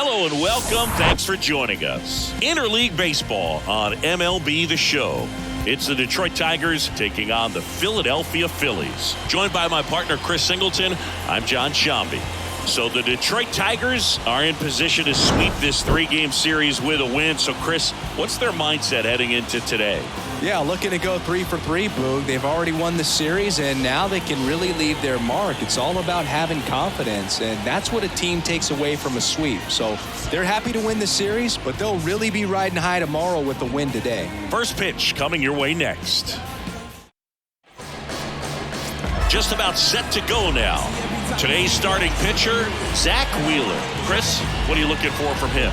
Hello and welcome. Thanks for joining us. Interleague Baseball on MLB The Show. It's the Detroit Tigers taking on the Philadelphia Phillies. Joined by my partner, Chris Singleton, I'm John Shambi. So the Detroit Tigers are in position to sweep this three-game series with a win. So, Chris, what's their mindset heading into today? Yeah, looking to go 3 for 3, Boog. They've already won the series, and now they can really leave their mark. It's all about having confidence, and that's what a team takes away from a sweep. So they're happy to win the series, but they'll really be riding high tomorrow with the win today. First pitch coming your way next. Just about set to go now. Today's starting pitcher, Zach Wheeler. Chris, what are you looking for from him?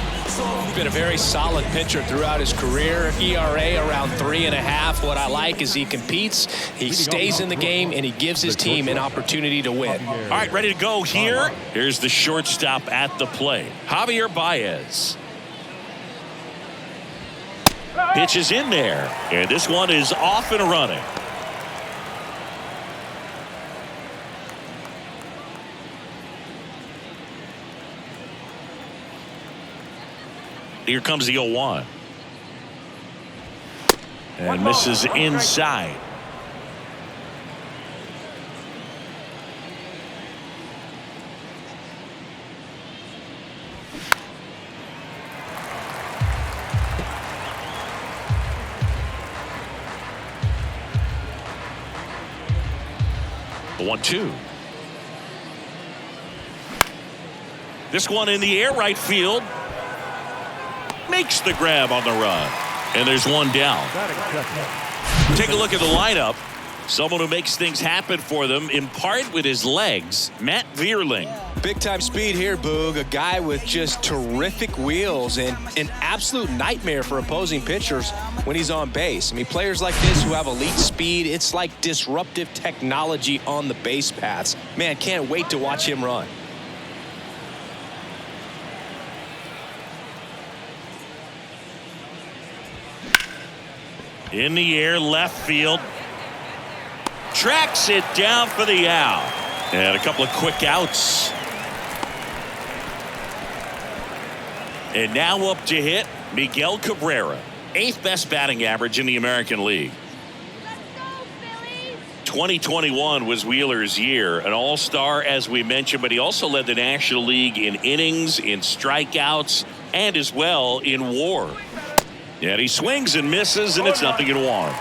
Been a very solid pitcher throughout his career. ERA around 3.5. What I like is he competes, he stays in the game, and he gives his team an opportunity to win. All right, ready to go here. Here's the shortstop at the plate, Javier Baez. Pitch is in there, and this one is off and running. Here comes the 0-1. And misses inside. The 1-2. This one in the air, right field. Makes the grab on the run. And there's one down. Take a look at the lineup. Someone who makes things happen for them, in part with his legs, Matt Vierling. Big time speed here, Boog. A guy with just terrific wheels and an absolute nightmare for opposing pitchers when he's on base. I mean, players like this who have elite speed, it's like disruptive technology on the base paths. Man, can't wait to watch him run. In the air, left field. Tracks it down for the out. And a couple of quick outs. And now up to hit, Miguel Cabrera. 8th best batting average in the American League. Let's go, Phillies! 2021 was Wheeler's year. An all-star, as we mentioned, but he also led the National League in innings, in strikeouts, and as well in WAR. And he swings and misses, and it's 0-1.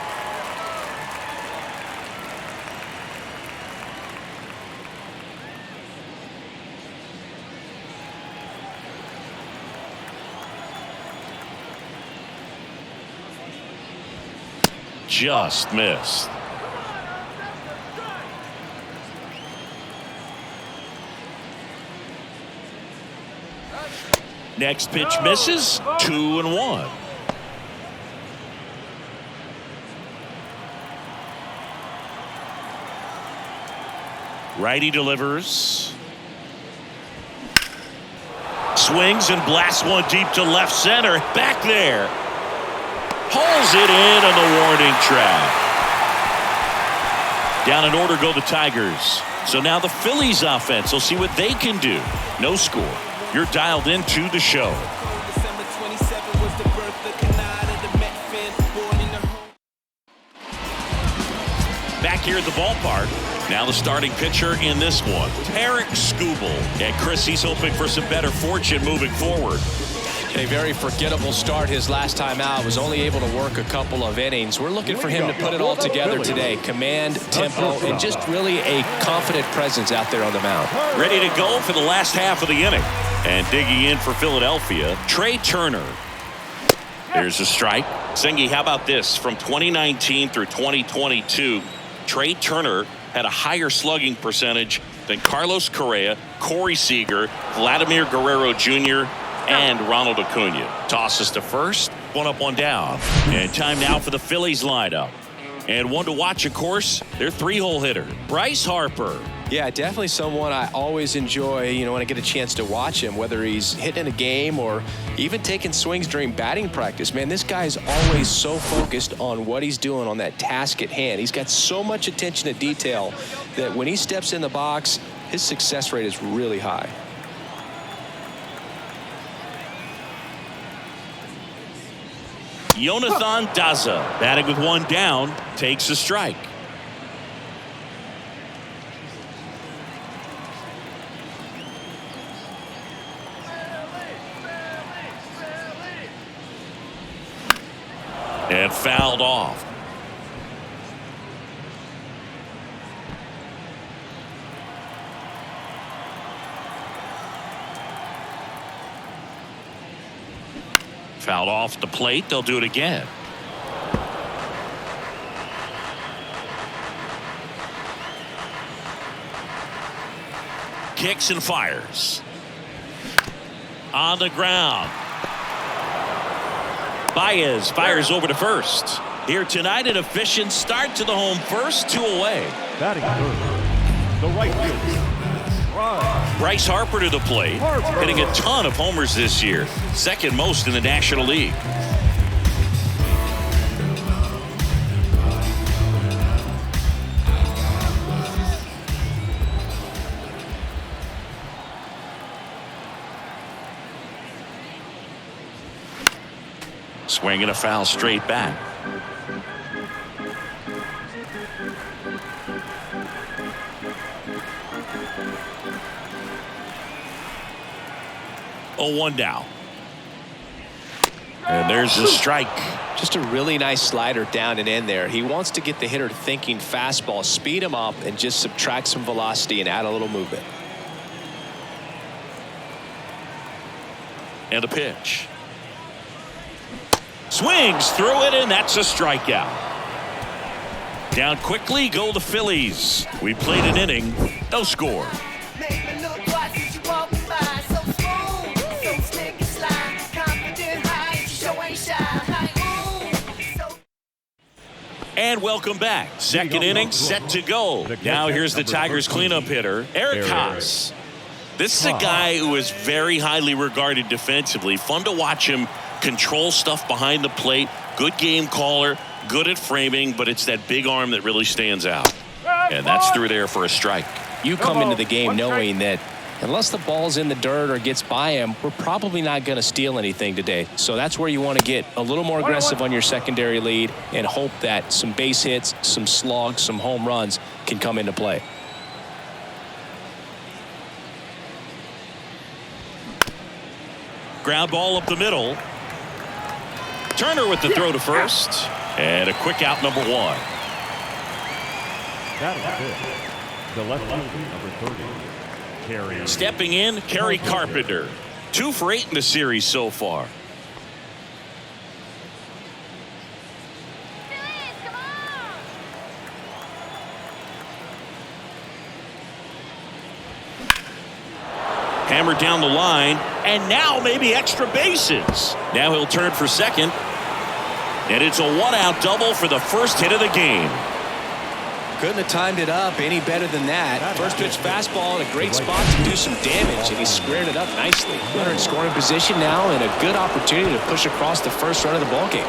Just missed. Next pitch misses. 2-1. Righty delivers. Swings and blasts one deep to left center. Back there. Pulls it in on the warning track. Down in order go the Tigers. So now the Phillies offense will see what they can do. No score. You're dialed into the show. Back here at the ballpark. Now the starting pitcher in this one, Tarik Skubal. And Chris, he's hoping for some better fortune moving forward. A very forgettable start his last time out. Was only able to work a couple of innings. We're looking for him to put it all together today. Command, tempo, and just really a confident presence out there on the mound. Ready to go for the last half of the inning. And digging in for Philadelphia, Trey Turner. There's a strike. Sengi, how about this? From 2019 through 2022, Trey Turner had a higher slugging percentage than Carlos Correa, Corey Seager, Vladimir Guerrero Jr., and Ronald Acuna. Tosses to first, one up, one down. And time now for the Phillies lineup. And one to watch, of course, their 3-hole hitter, Bryce Harper. Yeah, definitely someone I always enjoy, when I get a chance to watch him, whether he's hitting a game or even taking swings during batting practice. Man, this guy's always so focused on what he's doing on that task at hand. He's got so much attention to detail that when he steps in the box, his success rate is really high. Jonathan Daza, batting with one down, takes a strike. And fouled off. Fouled off the plate. They'll do it again. Kicks and fires. On the ground. Baez fires over to first. Here tonight, an efficient start to the home first, 2 away. Batting third, the right fielder, Bryce Harper to the plate, hitting a ton of homers this year, second most in the National League. Swinging a foul straight back. Oh, 1 down. And there's the strike. Just a really nice slider down and in there. He wants to get the hitter thinking fastball, speed him up, and just subtract some velocity and add a little movement. And a pitch. Swings through it, and that's a strikeout. Down quickly go the Phillies. We played an inning, no score. And welcome back. Second inning set to go. Now here's the Tigers cleanup hitter, Eric Haas. This is a guy who is very highly regarded defensively. Fun to watch him control stuff behind the plate. Good game caller, good at framing, but it's that big arm that really stands out. And that's through there for a strike. You come into the game knowing that unless the ball's in the dirt or gets by him, we're probably not going to steal anything today. So that's where you want to get a little more aggressive on your secondary lead and hope that some base hits, some slugs, some home runs can come into play. Ground ball up the middle. Turner with the throw to first. And a quick out, number 1. batting fifth, the left fielder, number 30, Kerry. Stepping in, Kerry Carpenter. 2 for 8 in the series so far. Phillies, come on! Hammered down the line, and now maybe extra bases. Now he'll turn for second, and it's a 1-out double for the first hit of the game. Couldn't have timed it up any better than that. First pitch fastball in a great spot to do some damage, and he squared it up nicely. Runner in scoring position now, and a good opportunity to push across the first run of the ballgame.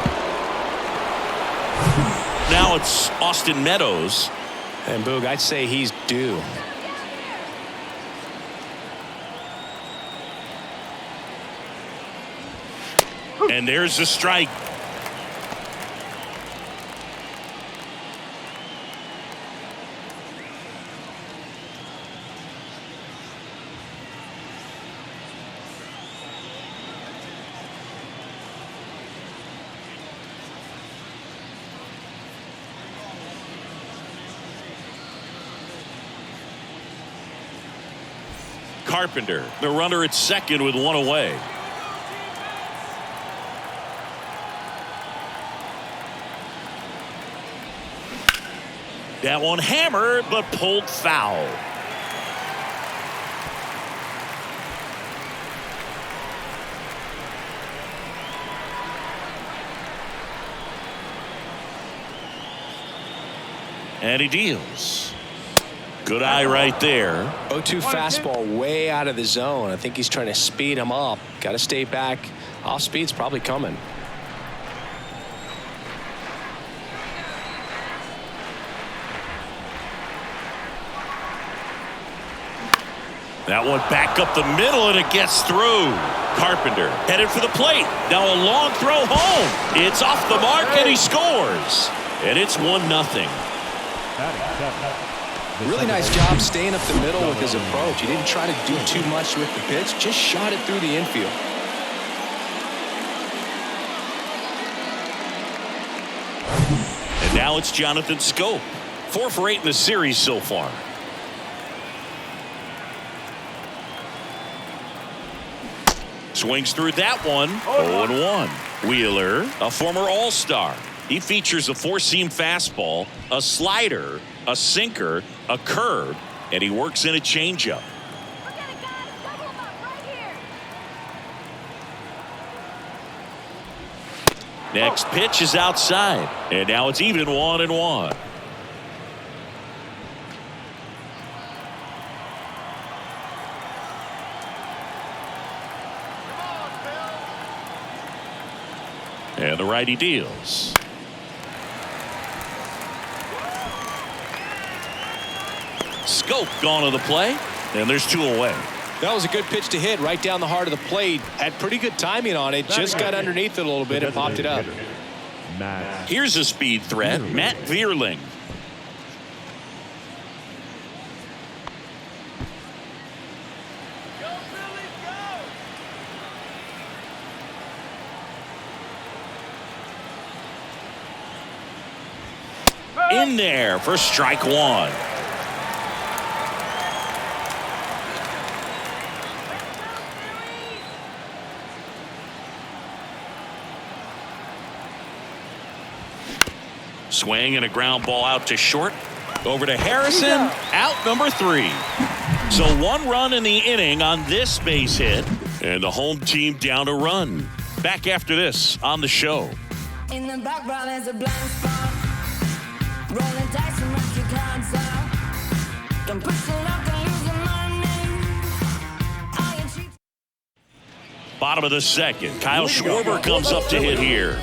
Now it's Austin Meadows. And Boog, I'd say he's due. And there's the strike. Carpenter, the runner at second with 1 away. That one hammered, but pulled foul. And he deals. Good eye right there. 0-2 fastball way out of the zone. I think he's trying to speed him up. Got to stay back. Off speed's probably coming. That one back up the middle, and it gets through. Carpenter headed for the plate. Now a long throw home. It's off the mark, and he scores. And it's 1-0. Really nice job staying up the middle with his approach. He didn't try to do too much with the pitch, just shot it through the infield. And now it's Jonathan Scope. 4 for 8 in the series so far. Swings through that one. 0-1. Wheeler, a former All-Star. He features a 4-seam fastball, a slider, a sinker, a curve, and he works in a changeup. Next pitch is outside, and now it's even 1-1. And the righty deals. Scope gone to the play, and there's 2 away. That was a good pitch to hit right down the heart of the plate. Had pretty good timing on it. Just got underneath it a little bit and popped it up. Here's a speed threat, Matt Vierling. In there for strike 1. Swing and a ground ball out to short. Over to Harrison. Out number 3. So 1 run in the inning on this base hit. And the home team down a run. Back after this on the show. In the background is a blind spot. Rolling dice and rock your cards out. Don't push the luck and lose the money. Bottom of the second. Kyle Schwarber comes up to hit here.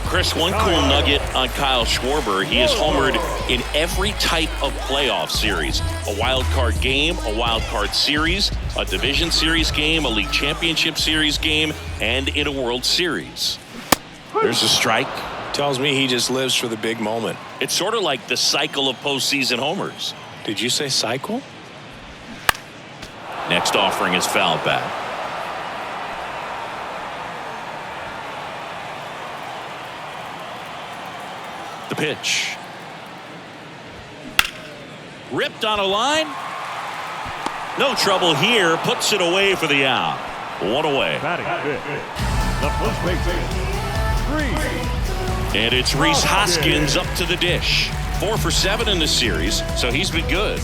Chris, one cool nugget on Kyle Schwarber. He has homered in every type of playoff series. A wild card game, a wild card series, a division series game, a league championship series game, and in a World Series. There's a strike. Tells me he just lives for the big moment. It's sort of like the cycle of postseason homers. Did you say cycle? Next offering is fouled back. The pitch. Ripped on a line. No trouble here. Puts it away for the out. 1 away. Batting fifth, the first baseman, 3. And it's Rhys Hoskins up to the dish. 4 for 7 in the series, so he's been good.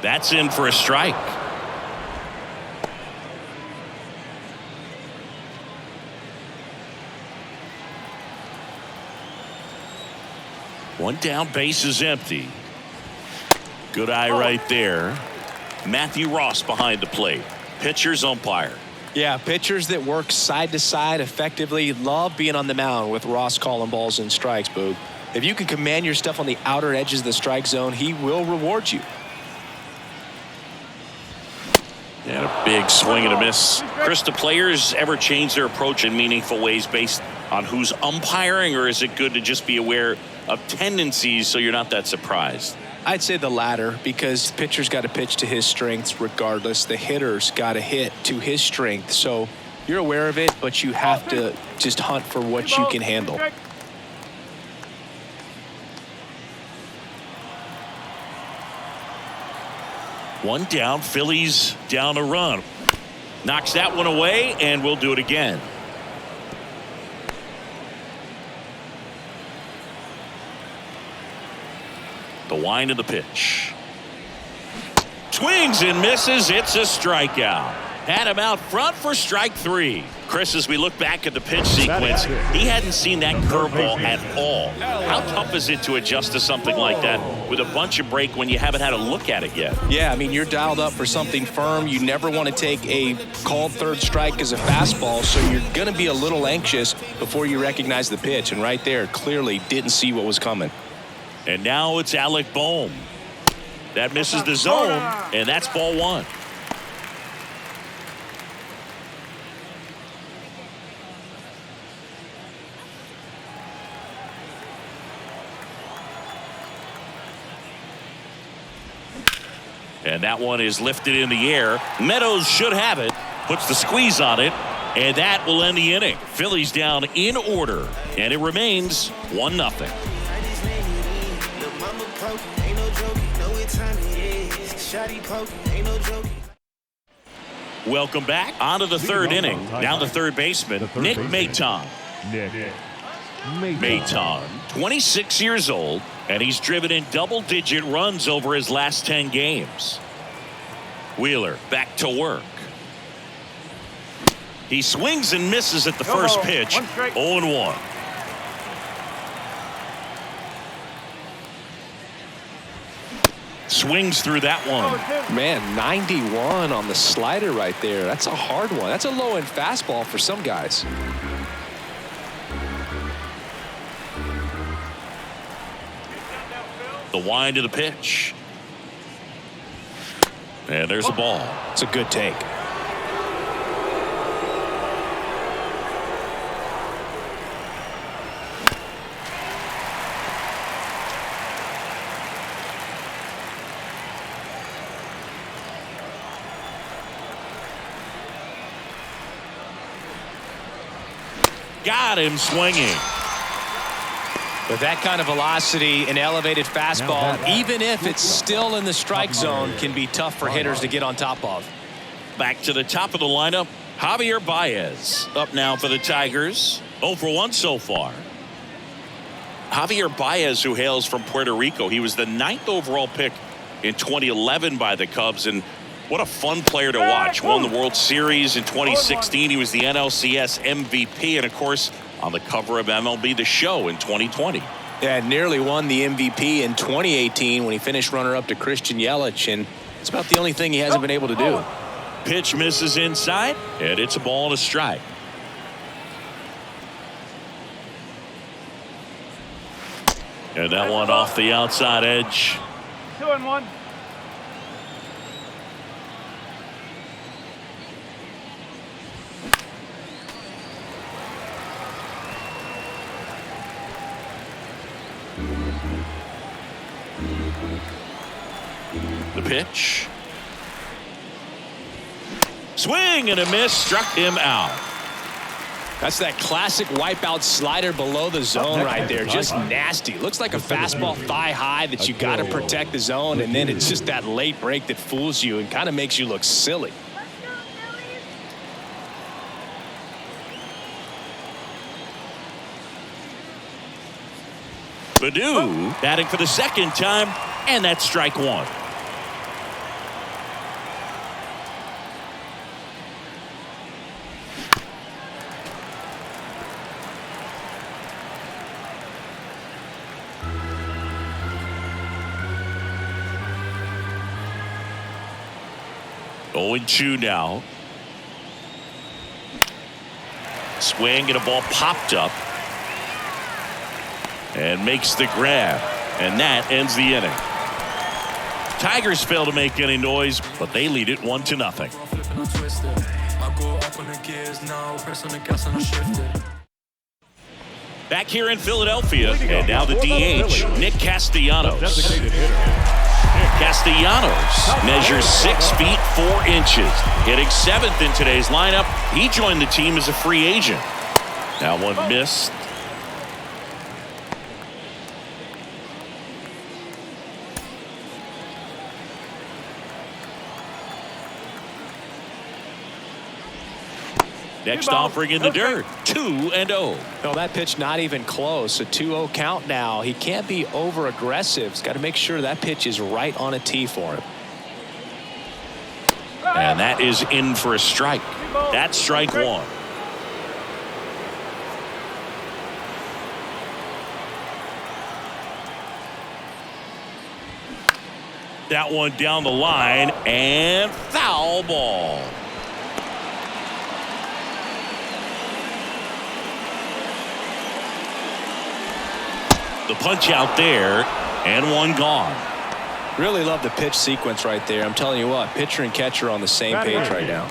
That's in for a strike. One down, base is empty. Good eye right there. Matthew Ross behind the plate. Pitcher's umpire. Yeah, pitchers that work side to side effectively love being on the mound with Ross calling balls and strikes, Boog. If you can command your stuff on the outer edges of the strike zone, he will reward you. And a big swing and a miss. Chris, do players ever change their approach in meaningful ways based on who's umpiring, or is it good to just be aware of tendencies so you're not that surprised? I'd say the latter, because the pitcher's got to pitch to his strengths regardless. The hitter's got to hit to his strength. So you're aware of it, but you have to just hunt for what you can handle. One down, Phillies down a run. Knocks that one away, and we'll do it again. The wind of the pitch. Swings and misses. It's a strikeout. Had him out front for strike 3. Chris, as we look back at the pitch sequence, he hadn't seen that curveball at all. How tough is it to adjust to something like that with a bunch of break when you haven't had a look at it yet? Yeah, I mean, you're dialed up for something firm. You never want to take a called third strike as a fastball, so you're going to be a little anxious before you recognize the pitch. And right there, clearly didn't see what was coming. And now it's Alec Bohm. That misses the zone, and that's ball 1. And that one is lifted in the air. Meadows should have it. Puts the squeeze on it. And that will end the inning. Phillies down in order. And it remains 1-0. Welcome back. On to the third inning. Now the third baseman, Nick Maton. Maton, 26 years old, and he's driven in double-digit runs over his last 10 games. Wheeler back to work. He swings and misses at the first pitch. 0-1. Swings through that one. Man, 91 on the slider right there. That's a hard one. That's a low-end fastball for some guys. The wind of the pitch. And there's a ball. It's a good take. Got him swinging. With that kind of velocity, an elevated fastball, even if it's still in the strike zone, can be tough for hitters to get on top of. Back to the top of the lineup, Javier Baez up now for the Tigers. 0 for 1 so far. Javier Baez, who hails from Puerto Rico, he was the 9th overall pick in 2011 by the Cubs, and what a fun player to watch. Won the World Series in 2016. He was the NLCS MVP, and of course on the cover of MLB The Show in 2020. Yeah, nearly won the MVP in 2018 when he finished runner-up to Christian Yelich, and it's about the only thing he hasn't been able to do. Pitch misses inside, and it's a ball and a strike. And that one off the outside edge. 2-1. The pitch. Swing and a miss, struck him out. That's that classic wipeout slider below the zone right there. Just nasty. Looks like a fastball thigh high that you got to protect the zone, and then it's just that late break that fools you and kind of makes you look silly. Baddoo batting for the second time, and that's strike 1. Oh, and 2 now. Swing and a ball popped up. And makes the grab. And that ends the inning. Tigers fail to make any noise, but they lead it 1-0. Back here in Philadelphia, and now the DH, Nick Castellanos. Castellanos measures 6 feet 4 inches, hitting 7th in today's lineup. He joined the team as a free agent. That one missed. Next offering in the dirt, 2-0. No, that pitch not even close. A 2-0 count now. He can't be over aggressive. He's got to make sure that pitch is right on a tee for him. And that is in for a strike. That's strike one. That one down the line and foul ball. The punch out there and one gone. Really love the pitch sequence right there. I'm telling you what, pitcher and catcher on the same page right now.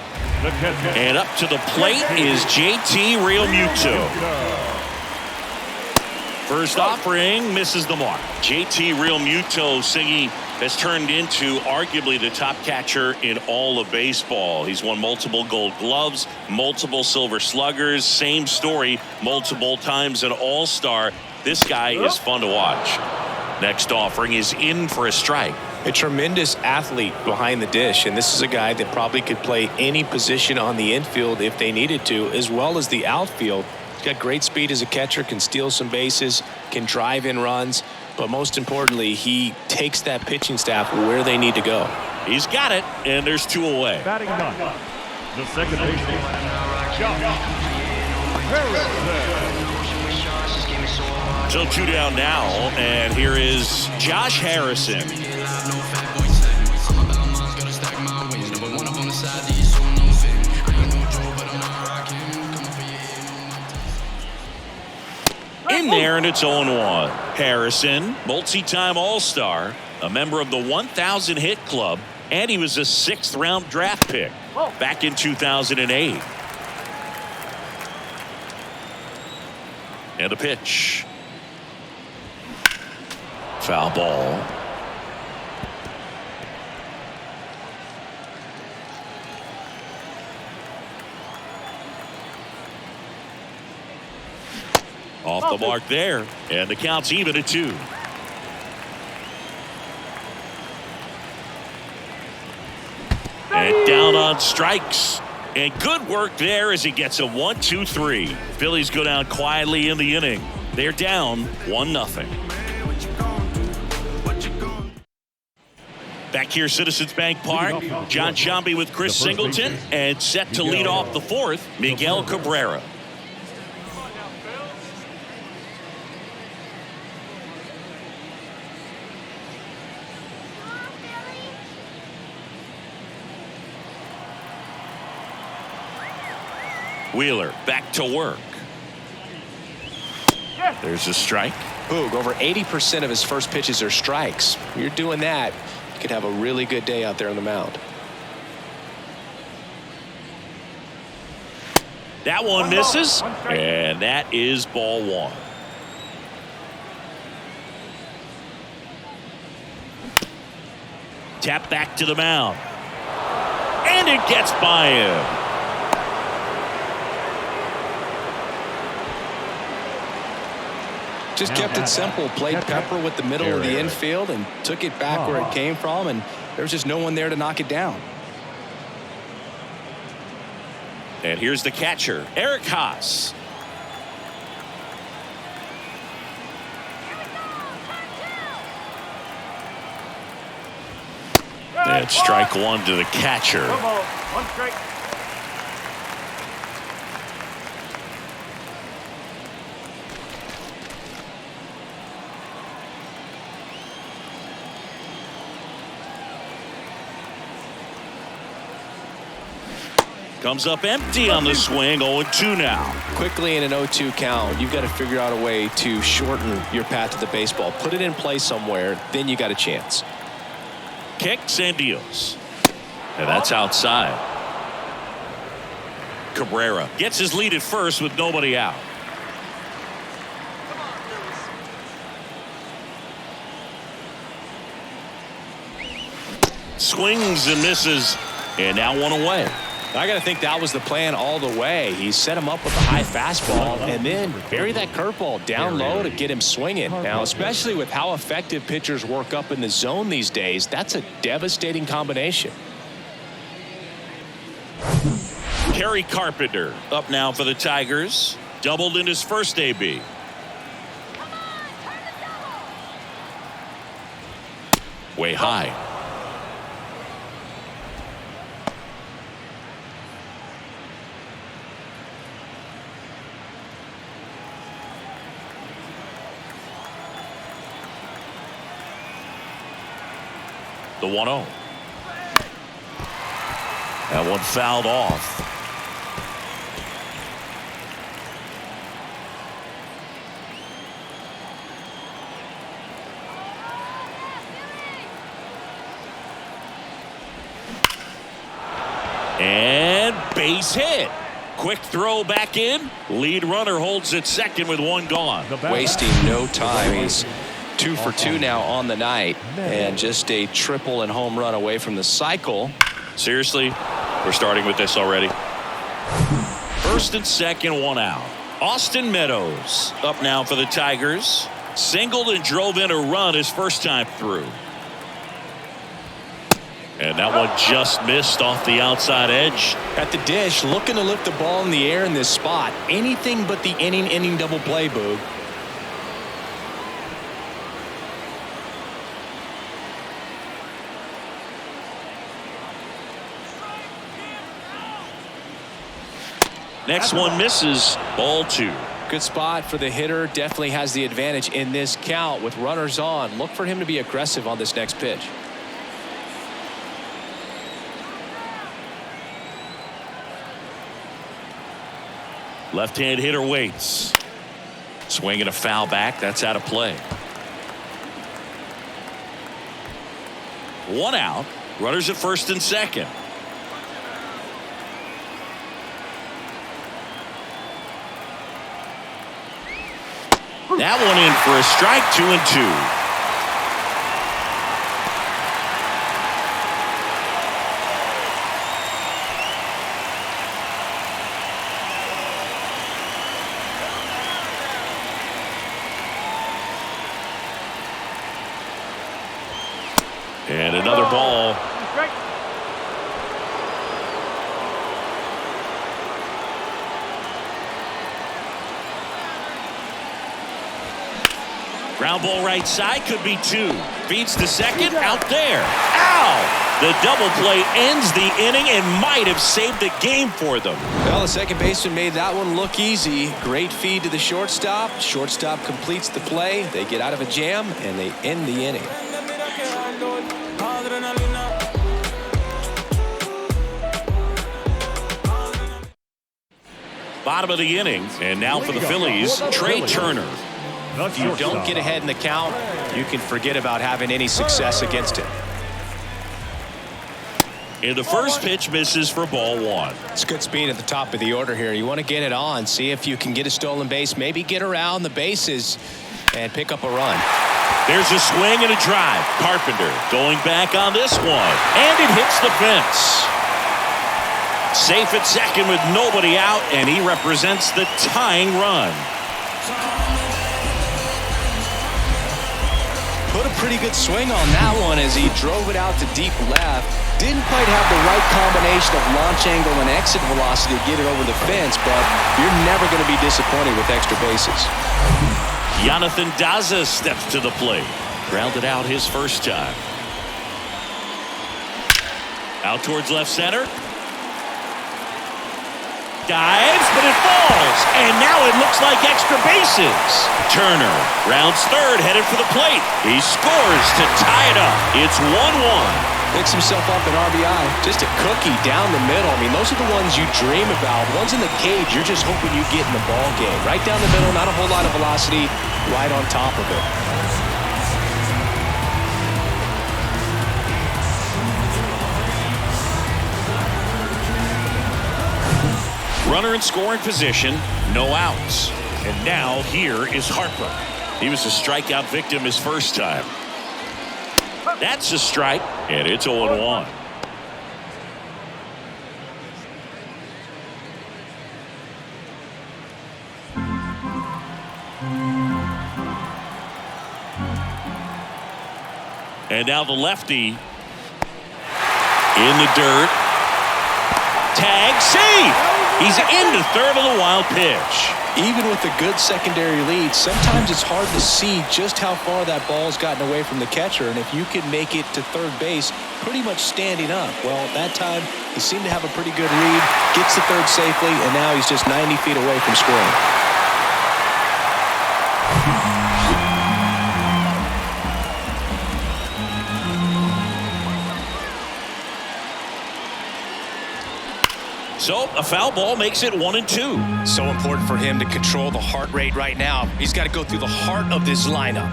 And up to the plate is JT Realmuto. First offering misses the mark. JT Realmuto, Singy, has turned into arguably the top catcher in all of baseball. He's won multiple Gold Gloves, multiple Silver Sluggers. Same story, multiple times an All-Star. This guy is fun to watch. Next offering is in for a strike. A tremendous athlete behind the dish, and this is a guy that probably could play any position on the infield if they needed to, as well as the outfield. He's got great speed as a catcher, can steal some bases, can drive in runs, but most importantly, he takes that pitching staff where they need to go. He's got it, and there's two away. Batting ninth, the second baseman, Josh Harrison. So two down now, and here is Josh Harrison. In there, and it's 0-1. Harrison, multi-time All-Star, a member of the 1,000 hit club, and he was a 6th-round draft pick back in 2008. And a pitch. Foul ball. Off the mark there, and the count's even at 2. And down on strikes. And good work there as he gets a 1-2-3. Phillies go down quietly in the inning. They're down 1-0. Back here, Citizens Bank Park, John Sciambi with Chris Singleton, and set to lead off the 4th, Miguel Cabrera. Wheeler back to work. There's a strike. Boog, over 80% of his first pitches are strikes. You're doing that, you could have a really good day out there on the mound. That one misses, and that is ball 1. Tap back to the mound. And it gets by him. Just kept it simple, played pepper with the middle of the infield and took it back where it came from, and there was just no one there to knock it down. And here's the catcher, Eric Haas. And strike 1 to the catcher. One strike. Comes up empty on the swing, 0-2 now. Quickly in an 0-2 count, you've got to figure out a way to shorten your path to the baseball. Put it in play somewhere, then you got a chance. Kicks and deals. And that's outside. Cabrera gets his lead at first with nobody out. Swings and misses, and now one away. I got to think that was the plan all the way. He set him up with a high fastball and then bury that curveball down low to get him swinging. Now, especially with how effective pitchers work up in the zone these days, that's a devastating combination. Kerry Carpenter up now for the Tigers. Doubled in his first AB. The 1-0. That one fouled off. And base hit. Quick throw back in. Lead runner holds at second with one gone. Wasting no time. He's 2 for 2 now on the night, and just a triple and home run away from the cycle. Seriously, we're starting with this already. First and second, one out. Austin Meadows up now for the Tigers. Singled and drove in a run his first time through. And that one just missed off the outside edge. At the dish, looking to lift the ball in the air in this spot. Anything but the inning double play, Boog. Next one misses. Ball 2. Good spot for the hitter. Definitely has the advantage in this count with runners on. Look for him to be aggressive on this next pitch. Left-hand hitter waits. Swinging a foul back. That's out of play. One out. Runners at first and second. That one in for a strike. 2-2. And another ball. Ground ball right side, could be 2. Feeds to second, out there. Ow! The double play ends the inning and might have saved the game for them. Well, the second baseman made that one look easy. Great feed to the shortstop. Shortstop completes the play. They get out of a jam and they end the inning. Bottom of the inning, and now for the Phillies, Trey Turner. If you don't get ahead in the count, you can forget about having any success against him. And the first pitch misses for ball 1. It's good speed at the top of the order here. You want to get it on, see if you can get a stolen base, maybe get around the bases and pick up a run. There's a swing and a drive. Carpenter going back on this one, and it hits the fence. Safe at second with nobody out, and he represents the tying run. Put a pretty good swing on that one as he drove it out to deep left. Didn't quite have the right combination of launch angle and exit velocity to get it over the fence, but you're never going to be disappointed with extra bases. Jonathan Daza steps to the plate. Grounded out his first time. Out towards left center. Dives, but it falls, and now it looks like extra bases. Turner rounds third, headed for the plate. He scores to tie it up. It's 1-1. Picks himself up an RBI. Just a cookie down the middle. I mean, those are the ones you dream about. Ones in the cage, you're just hoping you get in the ball game. Right down the middle, not a whole lot of velocity, right on top of it. Runner in scoring position, no outs. And now here is Harper. He was a strikeout victim his first time. That's a strike, and it's 0-1. And now the lefty in the dirt. Tag, safe! He's into third on the wild pitch. Even with a good secondary lead, sometimes it's hard to see just how far that ball's gotten away from the catcher, and if you can make it to third base pretty much standing up. Well, that time he seemed to have a pretty good read, gets to third safely, and now he's just 90 feet away from scoring. So a foul ball makes it 1-2. So important for him to control the heart rate right now. He's got to go through the heart of this lineup.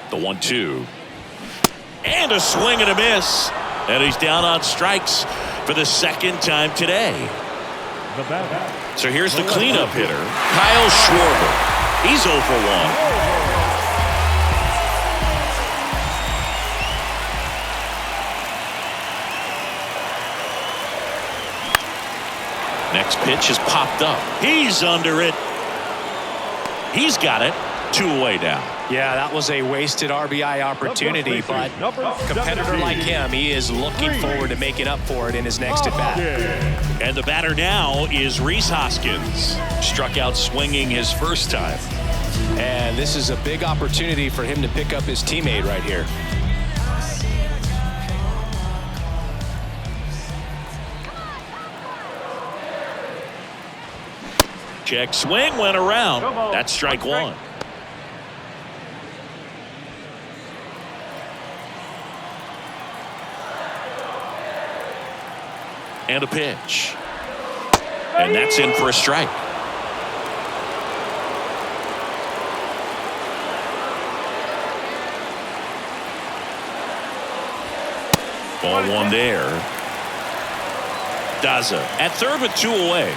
The 1-2. And a swing and a miss. And he's down on strikes for the second time today. So here's the cleanup hitter, Kyle Schwarber. He's 0 for 1. Next pitch is popped up. He's under it. He's got it. 2 away now. Yeah, that was a wasted RBI opportunity, but a competitor like him, he is looking forward to making up for it in his next at-bat. And the batter now is Rhys Hoskins. Struck out swinging his first time. And this is a big opportunity for him to pick up his teammate right here. Check swing went around. That's strike 1. And a pitch. And that's in for a strike. Ball 1 there. Daza at third with 2 away.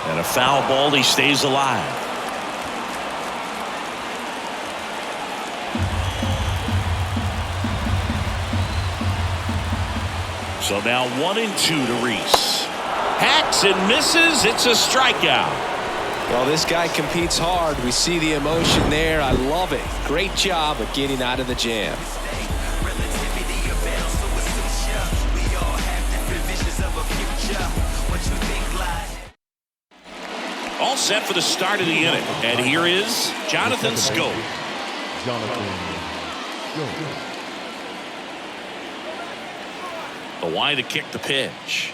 And a foul ball, he stays alive. So now 1-2 to Rhys. Hacks and misses. It's a strikeout. Well, this guy competes hard. We see the emotion there. I love it. Great job of getting out of the jam. All set for the start of the inning. And here is Jonathan Schoop. The wide to kick the pitch.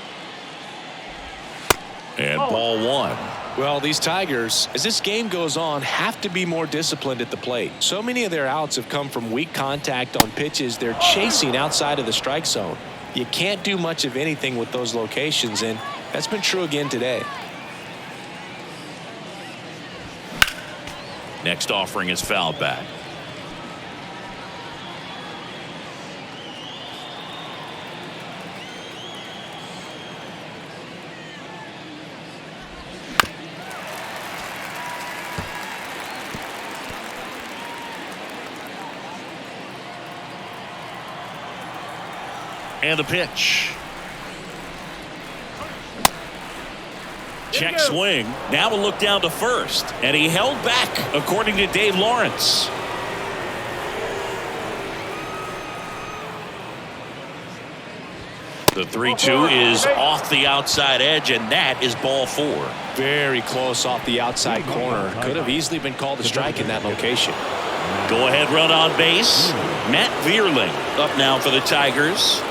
And ball 1. Well, these Tigers, as this game goes on, have to be more disciplined at the plate. So many of their outs have come from weak contact on pitches they're chasing outside of the strike zone. You can't do much of anything with those locations, and that's been true again today. Next offering is fouled back. And a pitch. Check swing. Now a look down to first. And he held back, according to Dave Lawrence. The 3-2 is off the outside edge, and that is ball 4. Very close off the outside corner. Could have easily been called a strike in that location. Go ahead run on base. Matt Vierling up now for the Tigers.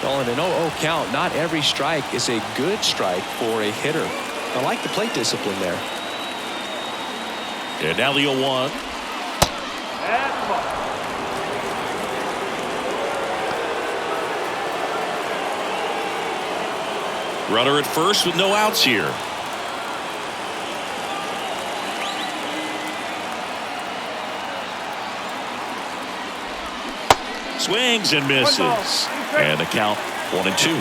Well, in an 0-0 count, not every strike is a good strike for a hitter. I like the plate discipline there. And now the 0-1. Runner at first with no outs here. Swings and misses. And the count 1-2.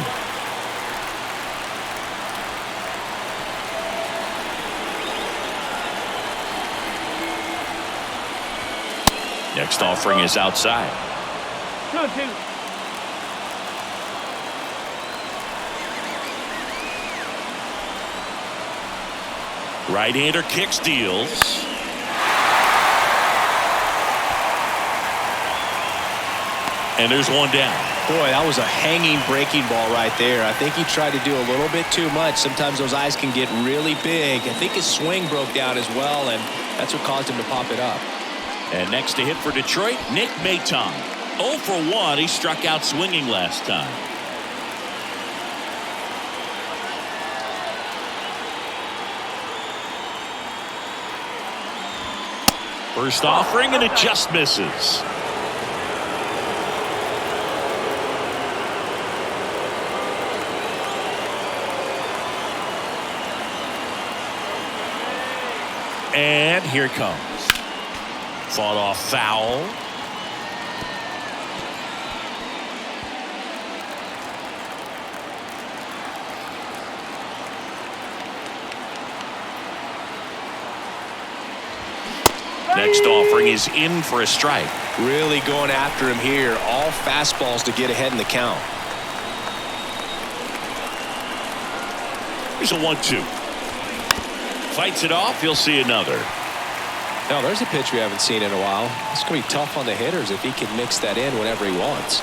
Next offering is outside. 2-2. Right-hander kicks, deals. And there's one down. Boy, that was a hanging breaking ball right there. I think he tried to do a little bit too much. Sometimes those eyes can get really big. I think his swing broke down as well, and that's what caused him to pop it up. And next to hit for Detroit, Nick Maton. 0 for 1. He struck out swinging last time. First offering, and it just misses. And here it comes. Fought off foul. Next offering is in for a strike. Really going after him here. All fastballs to get ahead in the count. Here's a 1-2. Fights it off. You'll see another. Now there's a pitch we haven't seen in a while. It's going to be tough on the hitters if he can mix that in whenever he wants.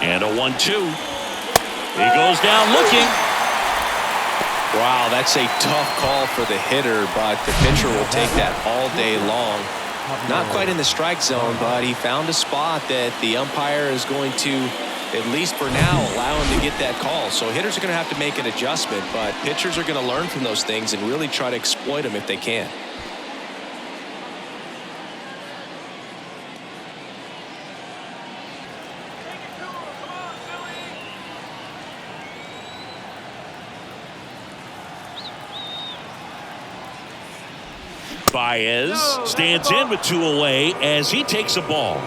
And a 1-2. He goes down looking. Wow, that's a tough call for the hitter, but the pitcher will take that all day long. Not quite in the strike zone, but he found a spot that the umpire is going to, at least for now, allow him to get that call. So hitters are going to have to make an adjustment, but pitchers are going to learn from those things and really try to exploit them if they can. Baez stands in with 2 away as he takes a ball.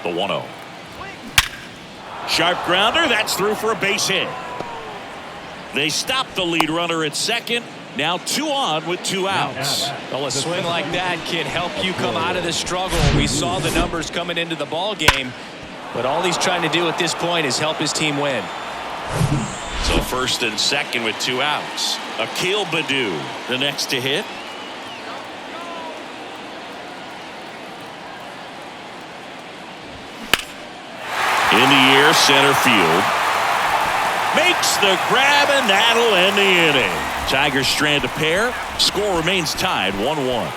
The 1-0. Sharp grounder. That's through for a base hit. They stop the lead runner at second. Now 2 on with 2 outs. Well, a swing like that can help you come out of the struggle. We saw the numbers coming into the ball game. But all he's trying to do at this point is help his team win. So first and second with 2 outs. Akil Baddoo, the next to hit. In the air, center field. Makes the grab, and that'll end the inning. Tigers strand a pair. Score remains tied 1-1.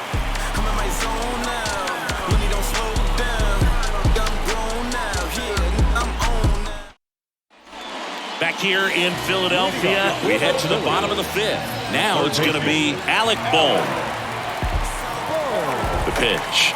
Back here in Philadelphia, we head to the bottom of the 5th. Now it's going to be Alec Bohm. The pitch.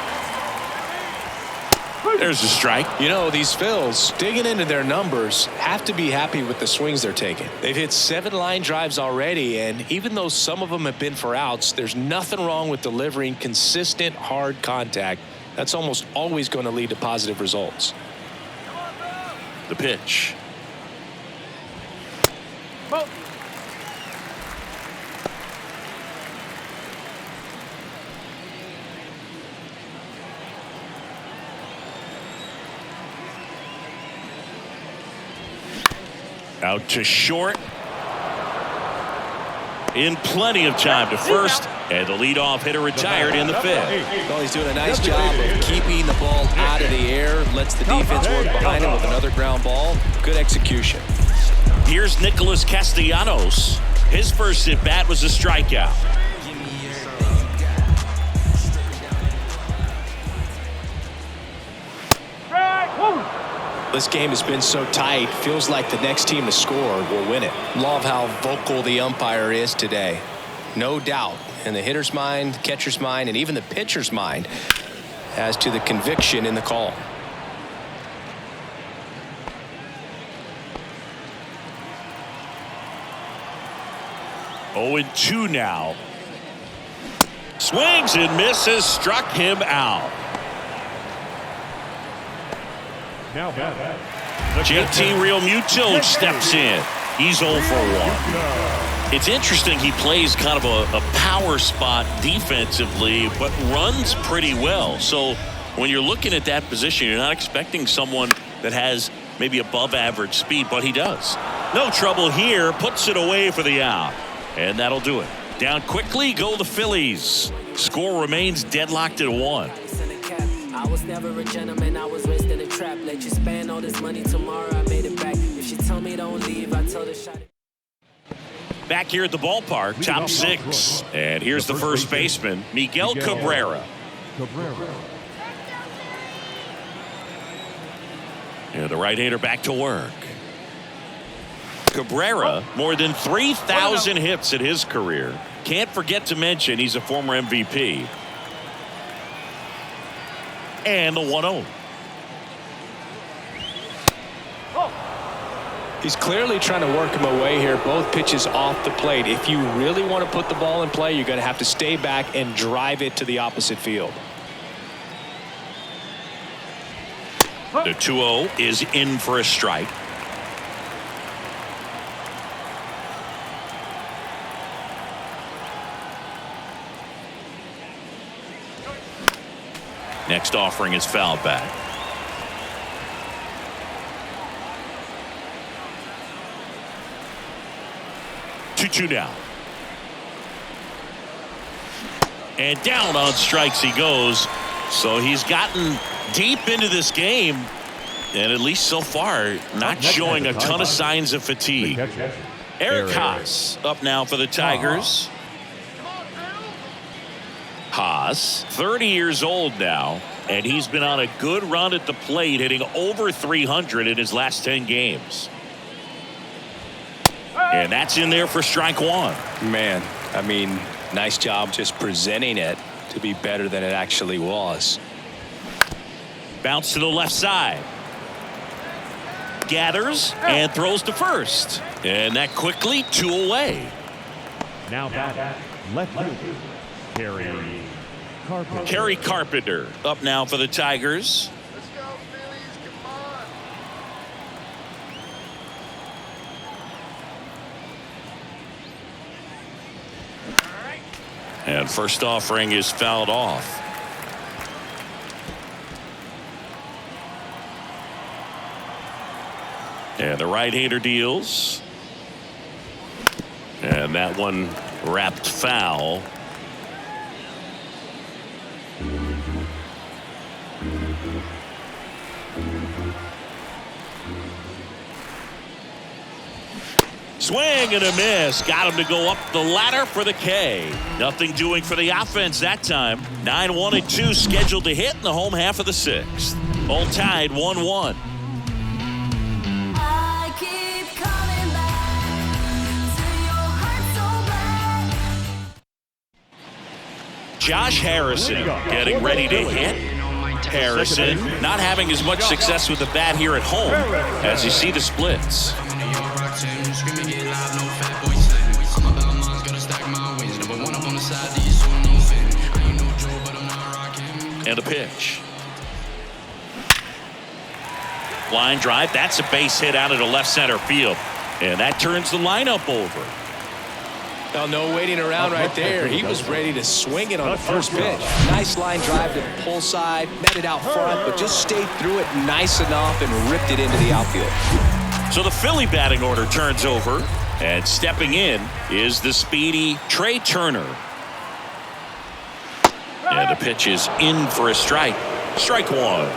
There's a strike. You know, these Phils, digging into their numbers, have to be happy with the swings they're taking. They've hit 7 line drives already, and even though some of them have been for outs, there's nothing wrong with delivering consistent, hard contact. That's almost always going to lead to positive results. The pitch. Out to short. In plenty of time to first. And the leadoff hitter retired in the 5th. Well, he's doing a nice job of keeping the ball out of the air. Lets the defense work behind him with another ground ball. Good execution. Here's Nicholas Castellanos. His first at-bat was a strikeout. This game has been so tight. Feels like the next team to score will win it. Love how vocal the umpire is today. No doubt in the hitter's mind, catcher's mind, and even the pitcher's mind as to the conviction in the call. Oh, 2 now. Swings and misses, struck him out. Now back. JT Realmuto steps in. He's 0 for 1. It's interesting, he plays kind of a power spot defensively, but runs pretty well. So when you're looking at that position, you're not expecting someone that has maybe above average speed, but he does. No trouble here, puts it away for the out. And that'll do it. Down quickly go the Phillies. Score remains deadlocked at 1. I was never a gentleman, I was raised in a trap. Let you spend all this money tomorrow, I made it back. If she told me don't leave, I told her shot it. Back here at the ballpark, top 6. And here's the first baseman, Miguel Cabrera. And the right-hander back to work. Cabrera, more than 3,000 hits in his career. Can't forget to mention he's a former MVP. And the 1-0. He's clearly trying to work him away here. Both pitches off the plate. If you really want to put the ball in play, you're going to have to stay back and drive it to the opposite field. The 2-0 is in for a strike. Next offering is fouled back. 2-2 now. And down on strikes he goes. So he's gotten deep into this game, and at least so far not showing a ton of signs of fatigue. Eric Haas up now for the Tigers. Haas, 30 years old now, and he's been on a good run at the plate, hitting over 300 in his last 10 games. And that's in there for strike 1. Man, I mean, nice job just presenting it to be better than it actually was. Bounce to the left side. Gathers and throws to first. And that quickly 2 away. Now back left field, Kerry Carpenter up now for the Tigers. Let's go, Phillies. Come on. And first offering is fouled off. And the right-hander deals. And that one wrapped foul. Swing and a miss. Got him to go up the ladder for the K. Nothing doing for the offense that time. 9-1 and 2 scheduled to hit in the home half of the 6th. All tied 1-1. I keep coming back to your heart so bad. Josh Harrison getting ready to hit. Harrison not having as much success with the bat here at home as you see the splits. And a pitch. Line drive. That's a base hit out of the left center field. And that turns the lineup over. Well, no waiting around right there. He was ready to swing it on the first pitch. Nice line drive to the pull side. Met it out front, but just stayed through it nice enough and ripped it into the outfield. So the Philly batting order turns over. And stepping in is the speedy Trey Turner. And the pitch is in for a strike. Strike 1.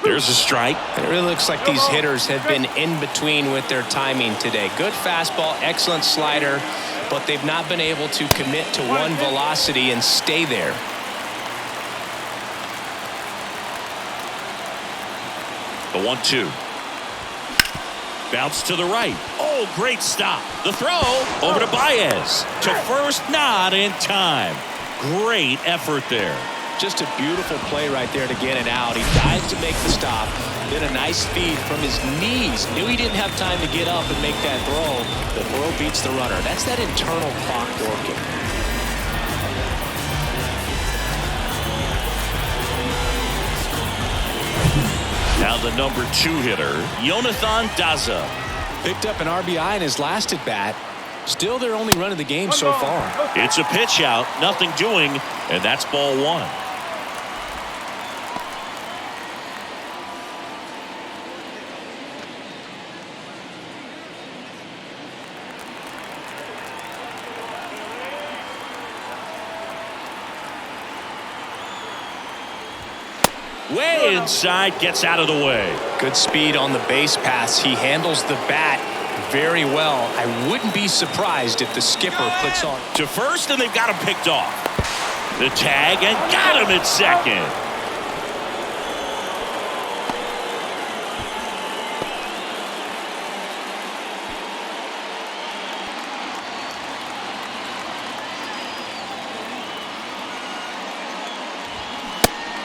There's a strike. It really looks like these hitters have been in between with their timing today. Good fastball, excellent slider, but they've not been able to commit to one velocity and stay there. The 1-2. Bounce to the right. Oh, great stop. The throw over to Baez. To first, not in time. Great effort there. Just a beautiful play right there to get it out. He dives to make the stop. Then a nice feed from his knees. Knew he didn't have time to get up and make that throw. The throw beats the runner. That's that internal clock working. Now the number 2 hitter, Jonathan Daza. Picked up an RBI in his last at bat. Still their only run of the game so far. It's a pitch out, nothing doing, and that's ball 1. Way inside, gets out of the way. Good speed on the base pass. He handles the bat very well. I wouldn't be surprised if the skipper puts on To first, and they've got him picked off. The tag, and got him at second.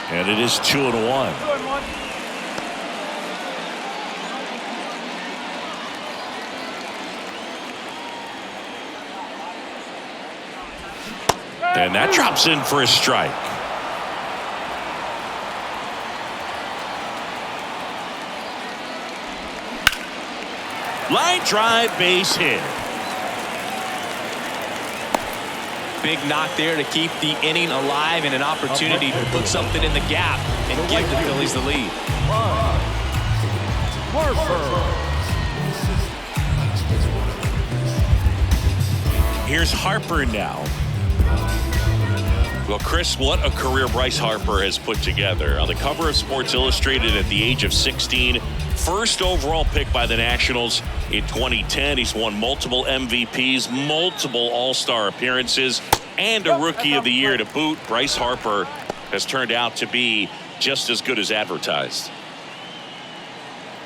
And it is 2-1. And that drops in for a strike. Line drive, base hit. big knock there to keep the inning alive and an opportunity to put something in the gap and give the Phillies the lead. Here's Harper now. Well, Chris, what a career Bryce Harper has put together. On the cover of Sports Illustrated at the age of 16, first overall pick by the Nationals in 2010. He's won multiple MVPs, multiple All-Star appearances, and a Rookie of the Year to boot. Bryce Harper has turned out to be just as good as advertised.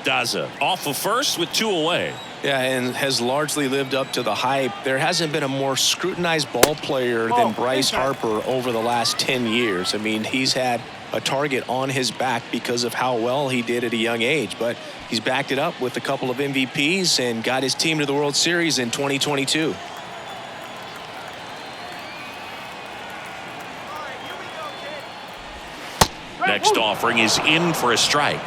Daza off of first with 2 away. Yeah, and has largely lived up to the hype. There hasn't been a more scrutinized ball player than Bryce Harper over the last 10 years. I mean, he's had a target on his back because of how well he did at a young age, but he's backed it up with a couple of MVPs and got his team to the World Series in 2022. Next offering is in for a strike.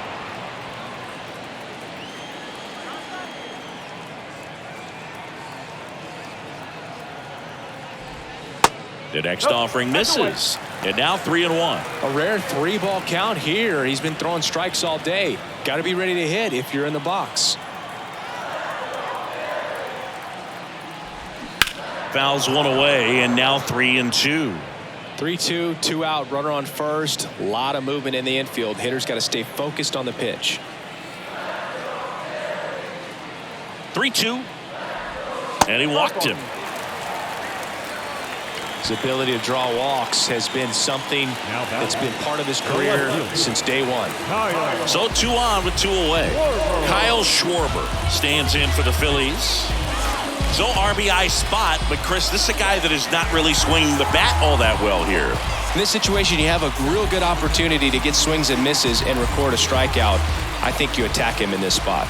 The next offering misses. And now 3-1. A rare 3-ball count here. He's been throwing strikes all day. Got to be ready to hit if you're in the box. Fouls one away, and now 3-2. 3-2, 2 out, runner on first. A lot of movement in the infield. Hitter's got to stay focused on the pitch. 3-2. And he walked him. His ability to draw walks has been something that's been part of his career since day one. So 2 on with 2 away. Kyle Schwarber stands in for the Phillies. So RBI spot, but Chris, this is a guy that is not really swinging the bat all that well here. In this situation, you have a real good opportunity to get swings and misses and record a strikeout. I think you attack him in this spot.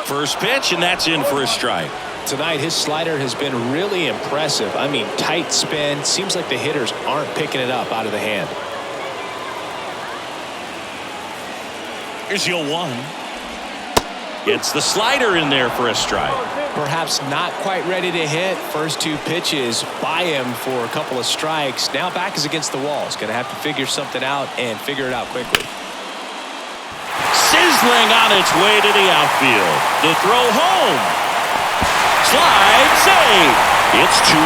First pitch, and that's in for a strike. Tonight, his slider has been really impressive. I mean, tight spin. Seems like the hitters aren't picking it up out of the hand. Here's 0-1. Gets the slider in there for a strike. Perhaps not quite ready to hit. First 2 pitches by him for a couple of strikes. Now back is against the wall. He's going to have to figure something out and figure it out quickly. Sizzling on its way to the outfield. The throw home. Slide save. It's 2-1.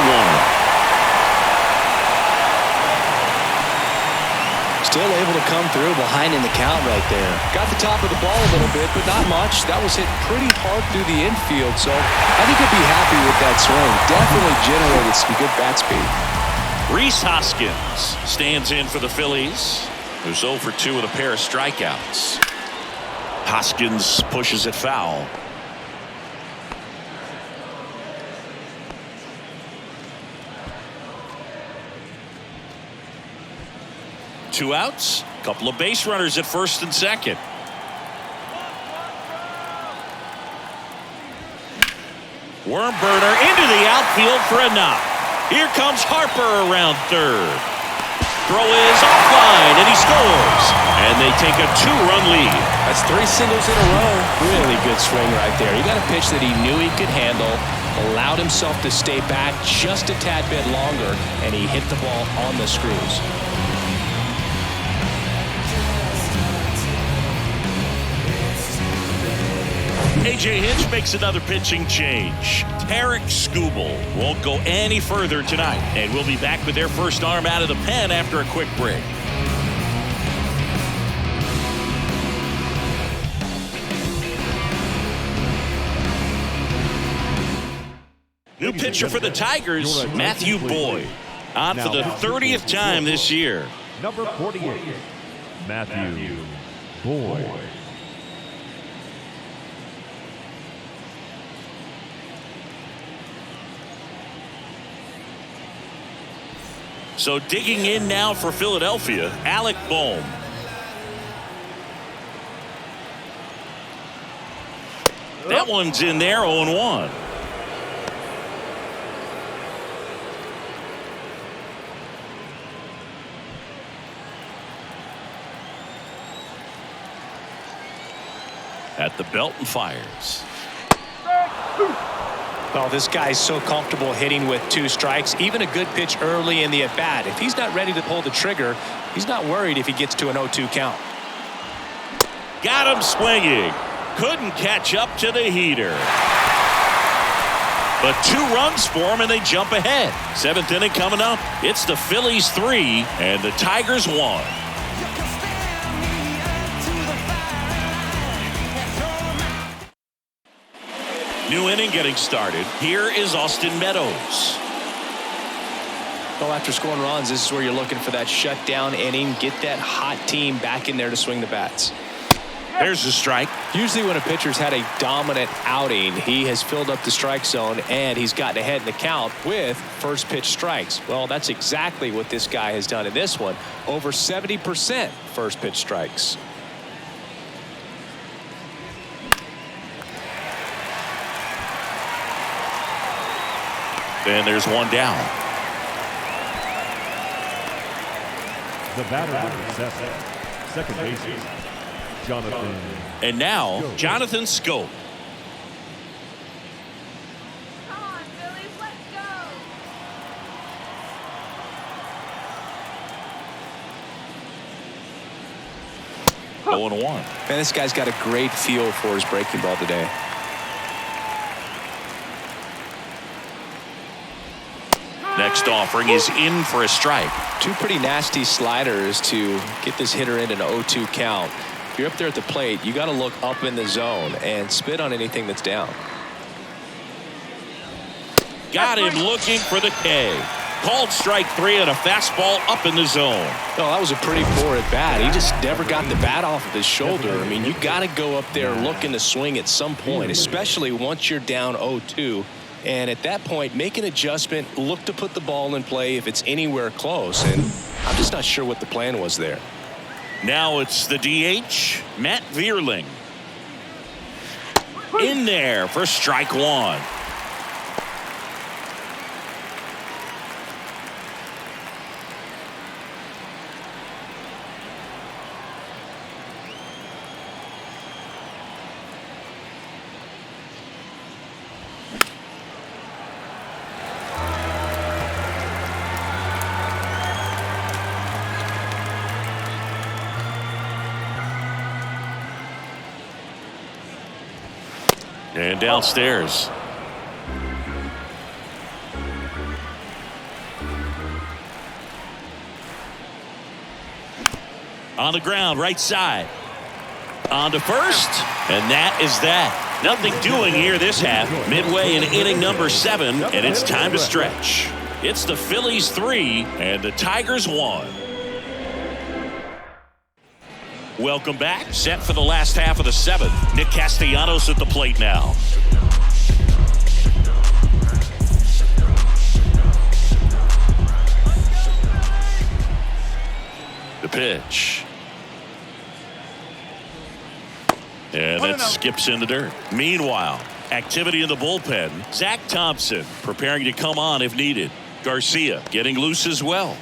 Still able to come through behind in the count right there. Got the top of the ball a little bit, but not much. That was hit pretty hard through the infield, so I think he'll be happy with that swing. Definitely generated some good bat speed. Rhys Hoskins stands in for the Phillies, who's 0 for 2 with a pair of strikeouts. Hoskins pushes it foul. 2 outs. Couple of base runners at first and second. Worm burner into the outfield for a knock. Here comes Harper around third. Throw is offline, and he scores. And they take a 2-run lead. That's 3 singles in a row. Really good swing right there. He got a pitch that he knew he could handle, allowed himself to stay back just a tad bit longer, and he hit the ball on the screws. A.J. Hinch makes another pitching change. Tarek Skubal won't go any further tonight, and we'll be back with their first arm out of the pen after a quick break. New pitcher for the Tigers, Matthew Boyd, on for the 30th time this year. Number 48, Matthew Boyd. So digging in now for Philadelphia, Alec Bohm. That one's in there, 0-1. At the belt and fires. Well, this guy's so comfortable hitting with 2 strikes. Even a good pitch early in the at-bat. If he's not ready to pull the trigger, he's not worried if he gets to an 0-2 count. Got him swinging. Couldn't catch up to the heater. But 2 runs for him, and they jump ahead. 7th inning coming up. It's the Phillies 3 and the Tigers 1. New inning getting started. Here is Austin Meadows. Well, after scoring runs, this is where you're looking for that shutdown inning. Get that hot team back in there to swing the bats. There's a strike. Usually when a pitcher's had a dominant outing, he has filled up the strike zone and he's gotten ahead in the count with first pitch strikes. Well, that's exactly what this guy has done in this one. Over 70% first pitch strikes. And there's one down. The batter, second baseman, Jonathan. And now, Jonathan Scope. Come on, Phillies, let's go. 0-1. Man, this guy's got a great feel for his breaking ball today. Next offering is in for a strike. 2 pretty nasty sliders to get this hitter in an 0-2 count. If you're up there at the plate, you got to look up in the zone and spit on anything that's down. Got him looking for the K. Called strike 3 and a fastball up in the zone. No, that was a pretty poor at bat. He just never got the bat off of his shoulder. I mean, you got to go up there looking to swing at some point, especially once you're down 0-2. And at that point, make an adjustment, look to put the ball in play if it's anywhere close. And I'm just not sure what the plan was there. Now it's the DH, Matt Vierling. In there for strike 1. And downstairs. On the ground, right side. On to first, and that is that. Nothing doing here this half. Midway in inning number 7, and it's time to stretch. It's the Phillies 3 and the Tigers 1. Welcome back. Set for the last half of the 7th. Nick Castellanos at the plate now. The pitch. And that skips in the dirt. Meanwhile, activity in the bullpen. Zach Thompson preparing to come on if needed. Garcia getting loose as well.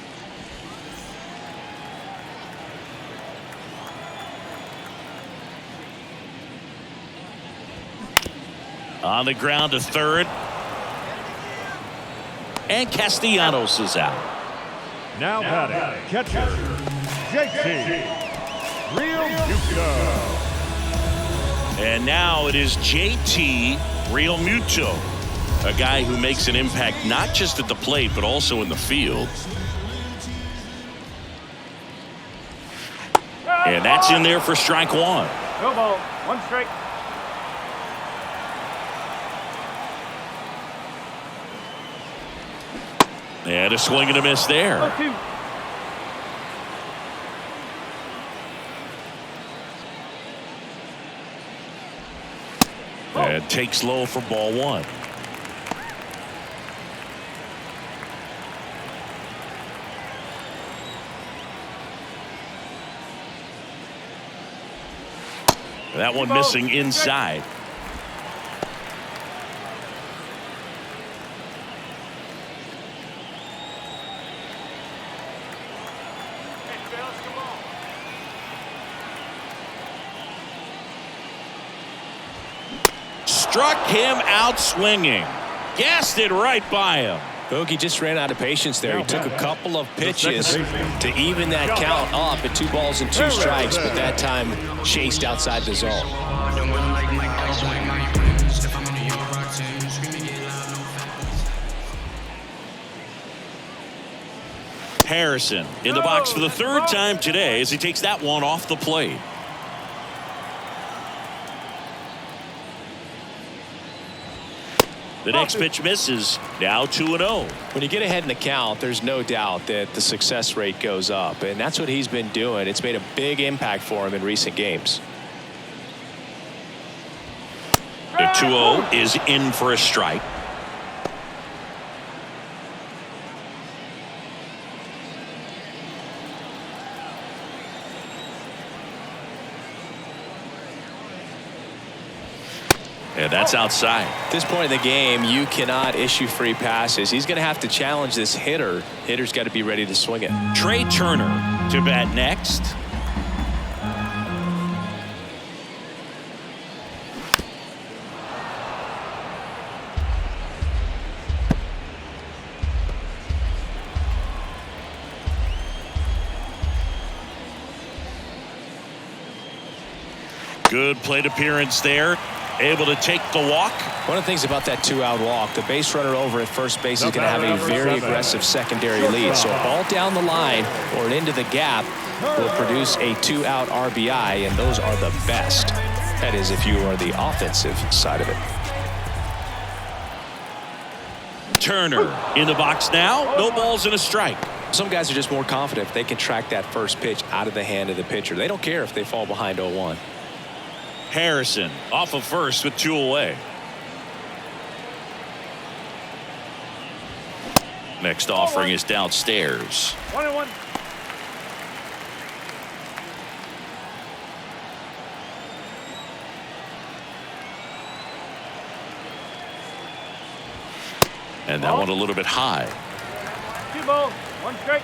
On the ground to third. And Castellanos is out. Now batting, catcher, JT Realmuto. And now it is JT Realmuto, a guy who makes an impact not just at the plate but also in the field. And that's in there for strike one. No ball. One strike. And a swing and a miss there. 0-2. And takes low for ball one. That one missing inside. Struck him out swinging. Gassed it right by him. Bogey just ran out of patience there. He took a couple of pitches to even that count up at 2 balls and 2 strikes, but that time chased outside the zone. Harrison in the box for the 3rd time today as he takes that one off the plate. The next pitch misses. Now 2-0. When you get ahead in the count, there's no doubt that the success rate goes up, and that's what he's been doing. It's made a big impact for him in recent games. The 2-0 is in for a strike. And that's outside. At this point in the game, you cannot issue free passes. He's going to have to challenge this hitter. Hitter's got to be ready to swing it. Trey Turner to bat next. Good plate appearance there. Able to take the walk. One of the things about that 2-out walk, the base runner over at first base is going to have a very aggressive secondary lead. So a ball down the line or into the gap will produce a 2-out RBI, and those are the best. That is, if you are the offensive side of it. Turner in the box now. No balls and a strike. Some guys are just more confident if they can track that first pitch out of the hand of the pitcher. They don't care if they fall behind 0-1. Harrison off of first with 2 away. Next offering is downstairs. 1-1. And that one a little bit high. 2 balls. 1 strike.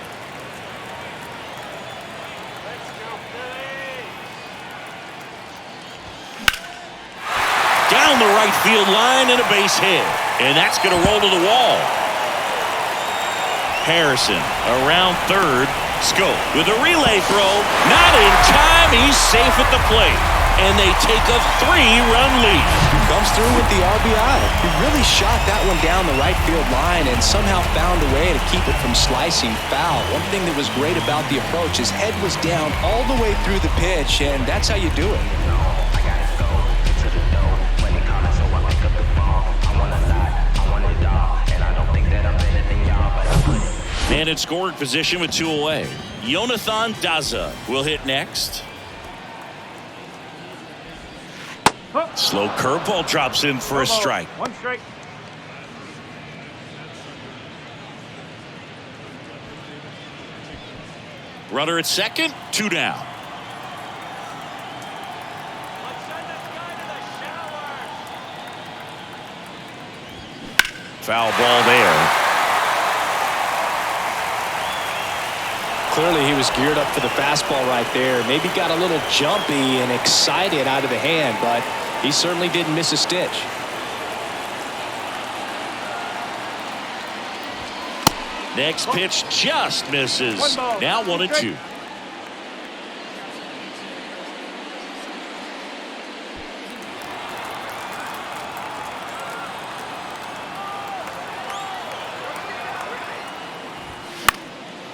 Down the right field line and a base hit. And that's going to roll to the wall. Harrison around third. Scope with a relay throw. Not in time. He's safe at the plate. And they take a 3-run lead. Comes through with the RBI. He really shot that one down the right field line and somehow found a way to keep it from slicing foul. One thing that was great about the approach, his head was down all the way through the pitch, and that's how you do it. And in scoring position with 2 away. Jonathan Daza will hit next. Slow curveball drops in for a strike. 1 strike. Runner at second, 2 down. Foul ball there. Clearly he was geared up for the fastball right there. Maybe got a little jumpy and excited out of the hand, but he certainly didn't miss a stitch. Next pitch just misses. Now 1-2.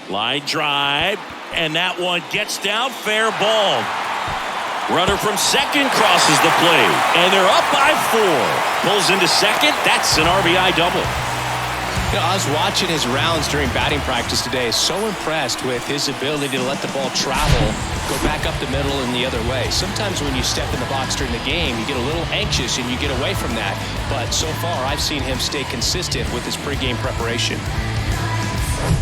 Line drive, and that one gets down, fair ball. Runner from second crosses the plate, and they're up by 4. Pulls into second. That's an RBI double. You know, I was watching his rounds during batting practice today. So impressed with his ability to let the ball travel, go back up the middle and the other way. Sometimes when you step in the box during the game, you get a little anxious and you get away from that. But so far, I've seen him stay consistent with his pregame preparation.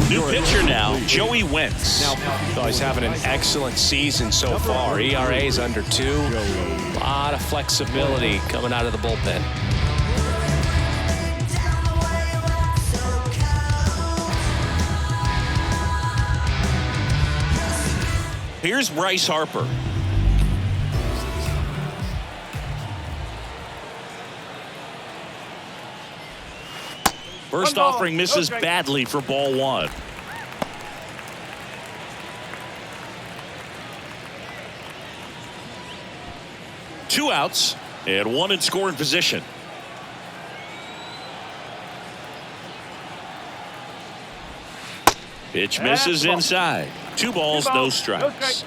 New pitcher now, Joey Wentz. Oh, he's having an excellent season so far. ERA is under 2. A lot of flexibility coming out of the bullpen. Here's Bryce Harper. First offering misses badly for ball 1. Two outs and 1 in scoring position. Pitch misses inside. 2 balls, no strikes.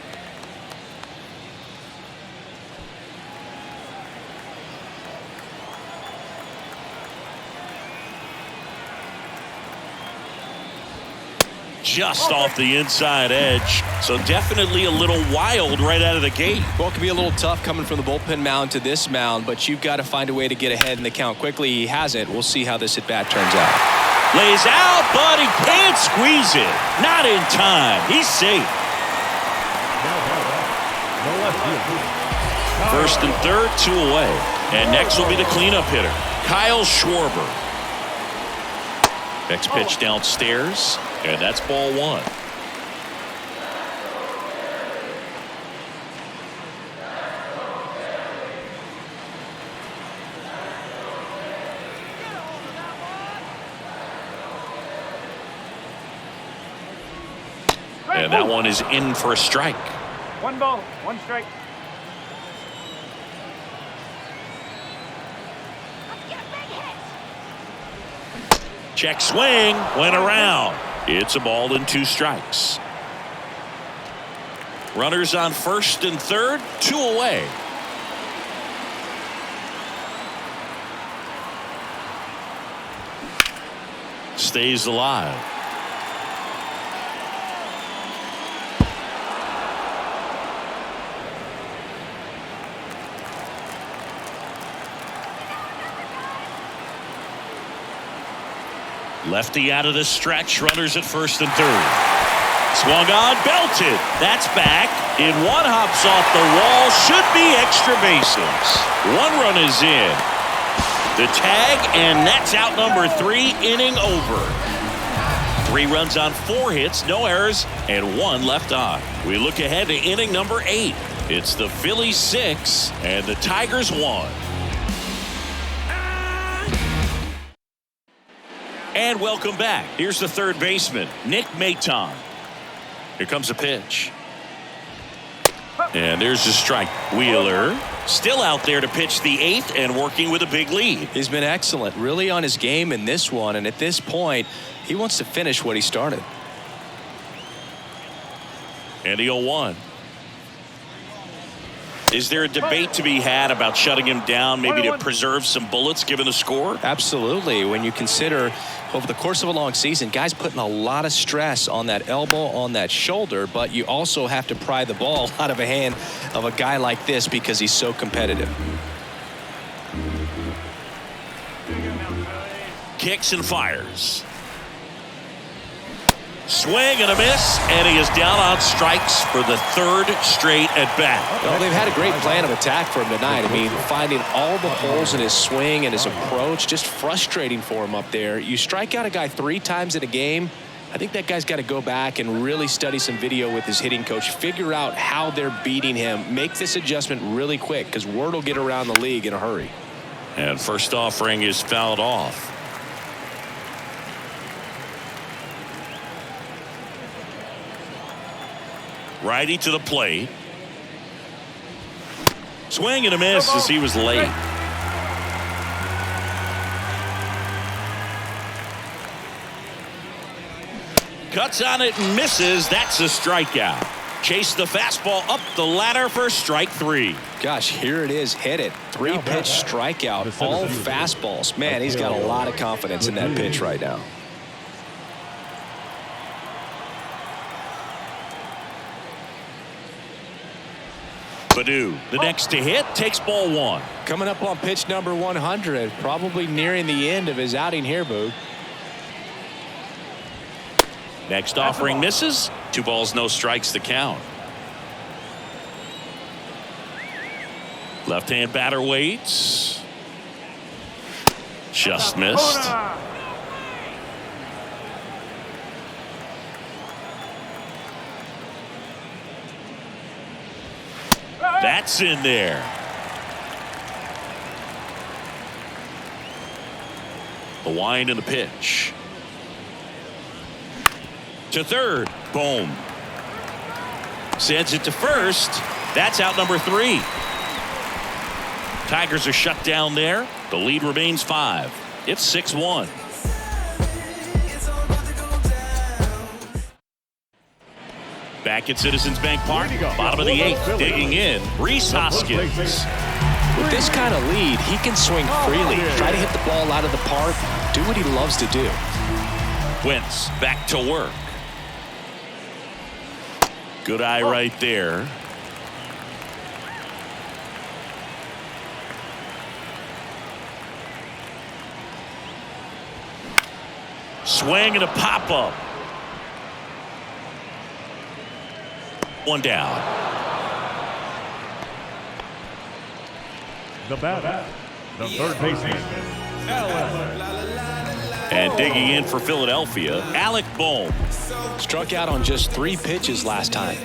Just off the inside edge. So definitely a little wild right out of the gate. Well, it can be a little tough coming from the bullpen mound to this mound, but you've got to find a way to get ahead in the count quickly. He hasn't. We'll see how this at-bat turns out. Lays out, but he can't squeeze it. Not in time. He's safe. First and third, 2 away. And next will be the cleanup hitter, Kyle Schwarber. Next pitch downstairs, and that's ball 1. And that one is in for a strike. 1 ball, 1 strike. Check swing, went around. It's a ball and 2 strikes. Runners on first and third, 2 away. Stays alive. Lefty out of the stretch, runners at first and third. Swung on, belted. That's back. In 1 hops off the wall, should be extra bases. 1 run is in. The tag, and that's out number 3, inning over. 3 runs on 4 hits, no errors, and 1 left on. We look ahead to inning number 8. It's the Phillies 6 and the Tigers 1. And welcome back. Here's the third baseman, Nick Maton. Here comes a pitch. And there's a strike. Wheeler still out there to pitch the 8th and working with a big lead. He's been excellent, really on his game in this one. And at this point, he wants to finish what he started. And the 0-1. Is there a debate to be had about shutting him down, maybe to preserve some bullets given the score? Absolutely. When you consider over the course of a long season, guys putting a lot of stress on that elbow, on that shoulder, but you also have to pry the ball out of a hand of a guy like this because he's so competitive. Kicks and fires. Swing and a miss, and he is down on strikes for the third straight at bat. Well, they've had a great plan of attack for him tonight. I mean, finding all the holes in his swing and his approach, just frustrating for him up there. You strike out a guy 3 times in a game, I think that guy's got to go back and really study some video with his hitting coach, figure out how they're beating him, make this adjustment really quick, because word will get around the league in a hurry. And first offering is fouled off. Righty to the plate. Swing and a miss as he was late. Cuts on it and misses. That's a strikeout. Chase the fastball up the ladder for strike 3. Gosh, here it is. Hit it. 3-pitch strikeout. All fastballs. Man, he's got a lot of confidence in that pitch right now. Baду, the next to hit, takes ball 1. Coming up on pitch number 100, probably nearing the end of his outing here, Boog. Next offering misses. 2 balls, no strikes to count. Left-hand batter waits. Just missed. That's in there. The wind and the pitch. To third. Boom. Sends it to first. That's out number 3. Tigers are shut down there. The lead remains 5. It's 6-1. Back at Citizens Bank Park, bottom of the 8th, digging in, Rhys Hoskins. With this kind of lead, he can swing freely, try to hit the ball out of the park, do what he loves to do. Wentz back to work. Good eye right there. Swing and a pop-up. 1 down. The batter, the third baseman, And digging in for Philadelphia, Alec Bohm. Struck out on just 3 pitches last time.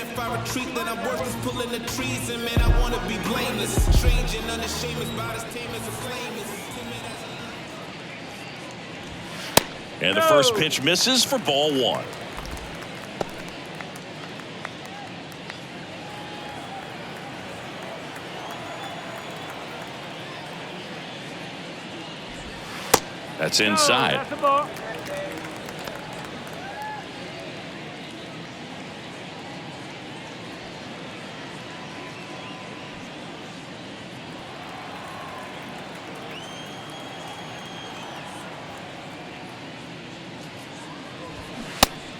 And the first pitch misses for ball 1. That's inside.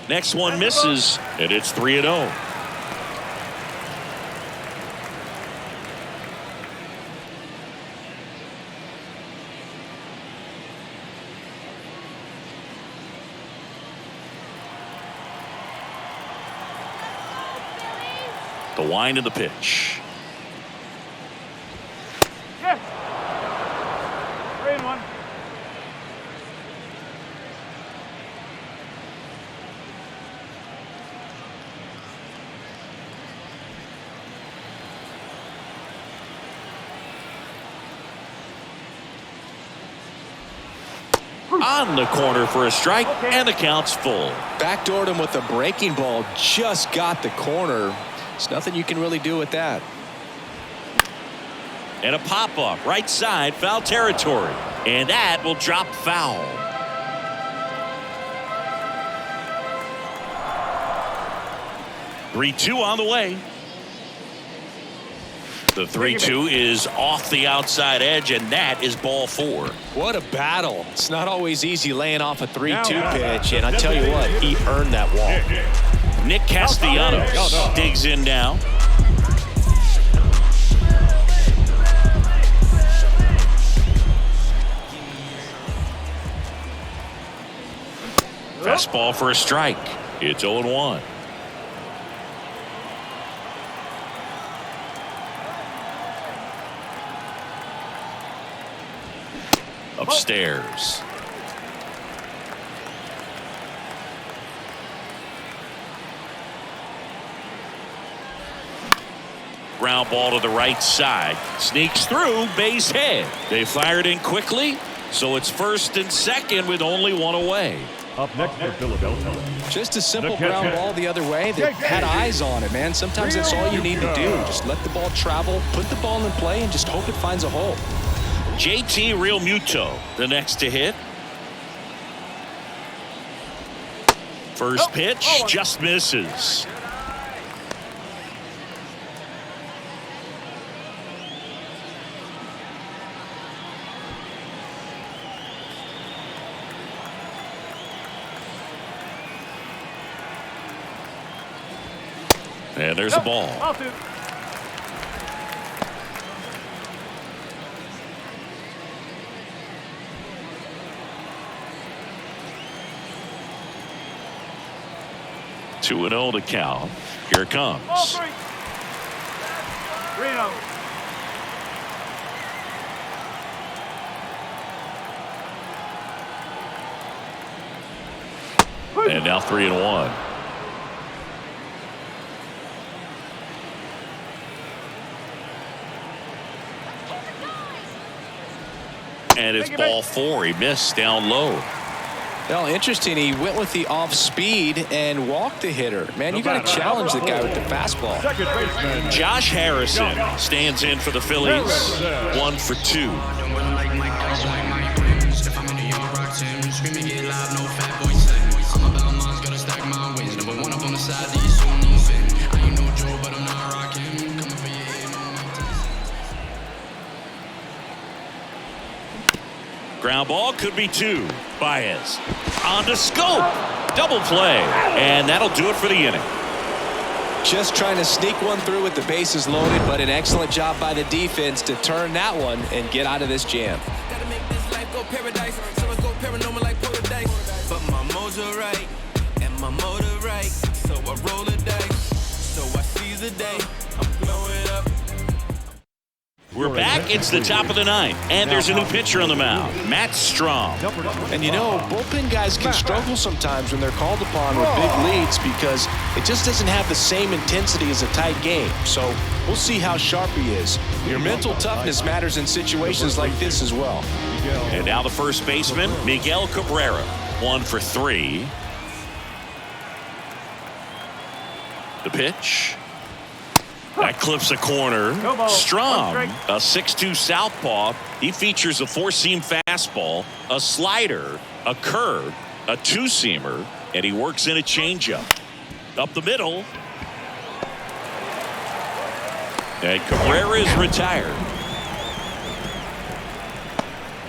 Next one misses, and it's 3-0. The wind of the pitch. Yes. 3-1. On the corner for a strike, and the count's full. Backdoored him with a breaking ball, just got the corner. There's nothing you can really do with that. And a pop-up, right side, foul territory. And that will drop foul. Three-two on the way. The 3-2 is off the outside edge, and that is ball 4. What a battle. It's not always easy laying off a 3-2 pitch, and I tell you what, he earned that walk. Nick Castellanos digs in now. Fastball for a strike. It's 0-1. Upstairs. Ground ball to the right side. Sneaks through, base hit. They fired in quickly, so it's first and second with only one away. Up next for Philadelphia. Just a simple ground ball the other way that had eyes on it, man. Sometimes that's all you need to do. Just let the ball travel, put the ball in play, and just hope it finds a hole. JT Realmuto, the next to hit. First pitch just misses. And there's a ball. Two and 0 to count. Here it comes. 3-0. And now 3-1. And it's ball 4. He missed down low. Well, interesting. He went with the off speed and walked the hitter. Man, you got to challenge the guy with the fastball. Second baseman. Josh Harrison stands in for the Phillies. 1 for 2. Ground ball could be 2. Baez on to Scope. Double play. And that'll do it for the inning. Just trying to sneak one through with the bases loaded, but an excellent job by the defense to turn that one and get out of this jam. Gotta make this life go paradise. So I go paranormal like paradise. But my modes are right and my motor right. So I roll the dice. So I seize the day. I'm blowing up. We're back. It's the top of the 9th, and there's a new pitcher on the mound, Matt Strom. And you know, bullpen guys can struggle sometimes when they're called upon with big leads because it just doesn't have the same intensity as a tight game. So we'll see how sharp he is. Your mental toughness matters in situations like this as well. And now the first baseman, Miguel Cabrera, 1 for 3. The pitch. That clips a corner. Strom, a 6'2 southpaw. He features a 4-seam fastball, a slider, a curve, a 2-seamer, and he works in a changeup. Up the middle. And Cabrera is retired.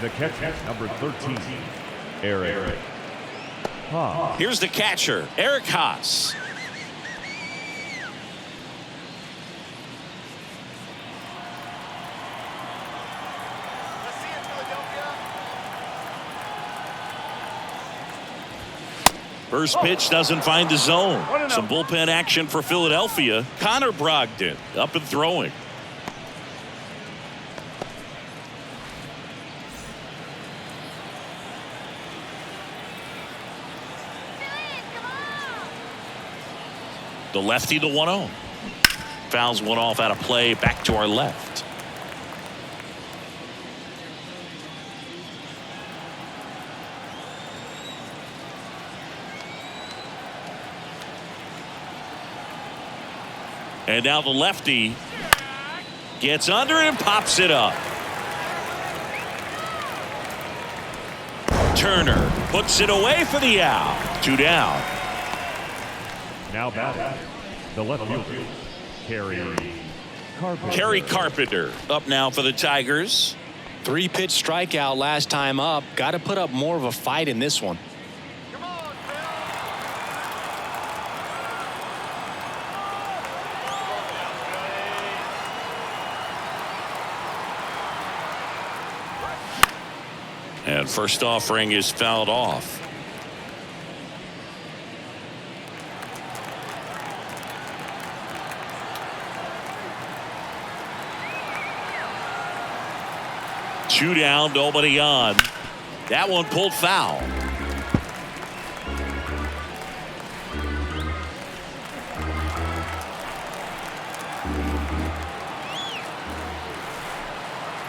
The catcher, number 13, Eric Haas. Here's the catcher, Eric Haas. First pitch doesn't find the zone. Some bullpen action for Philadelphia. Connor Brogdon up and throwing. The lefty, the 1-0. Fouls one off out of play, back to our left. And now the lefty gets under it and pops it up. Turner puts it away for the out. 2 down. Now batting, the left fielder, Kerry Carpenter up now for the Tigers. 3-pitch strikeout last time up. Got to put up more of a fight in this one. And first offering is fouled off. 2 down, nobody on. That one pulled foul.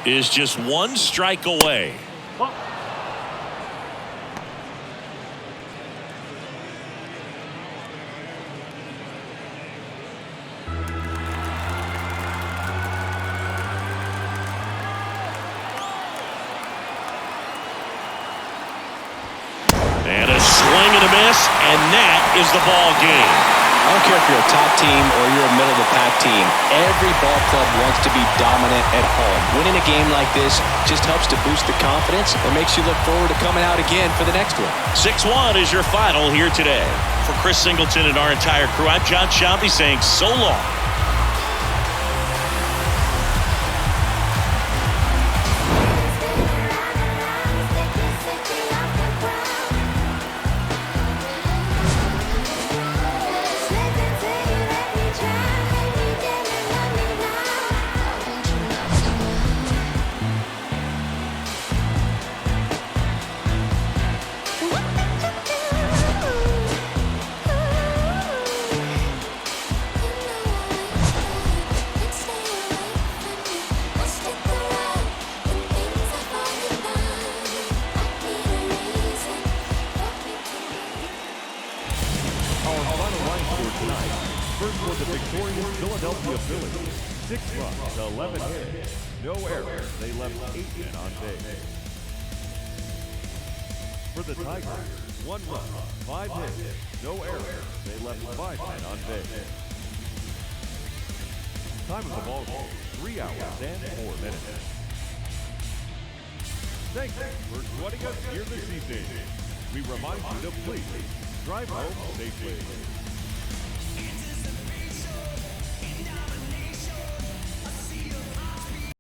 Is just 1 strike away. And a swing and a miss, and that is the ball game. I don't care if you're a top team or you're a middle-of-the-pack team. Every ball club wants to be dominant at home. Winning a game like this just helps to boost the confidence and makes you look forward to coming out again for the next one. 6-1 is your final here today. For Chris Singleton and our entire crew, I'm John Shambi saying so long. First was the victorious Philadelphia Phillies. 6 runs, 11 hits, no errors. They left 8 men on base. For the Tigers, 1 run, 5 hits, no errors. They left 5 men on base. Time of the ball game, 3 hours and 4 minutes. Thank you for joining us here this evening. We remind you to please drive home safely.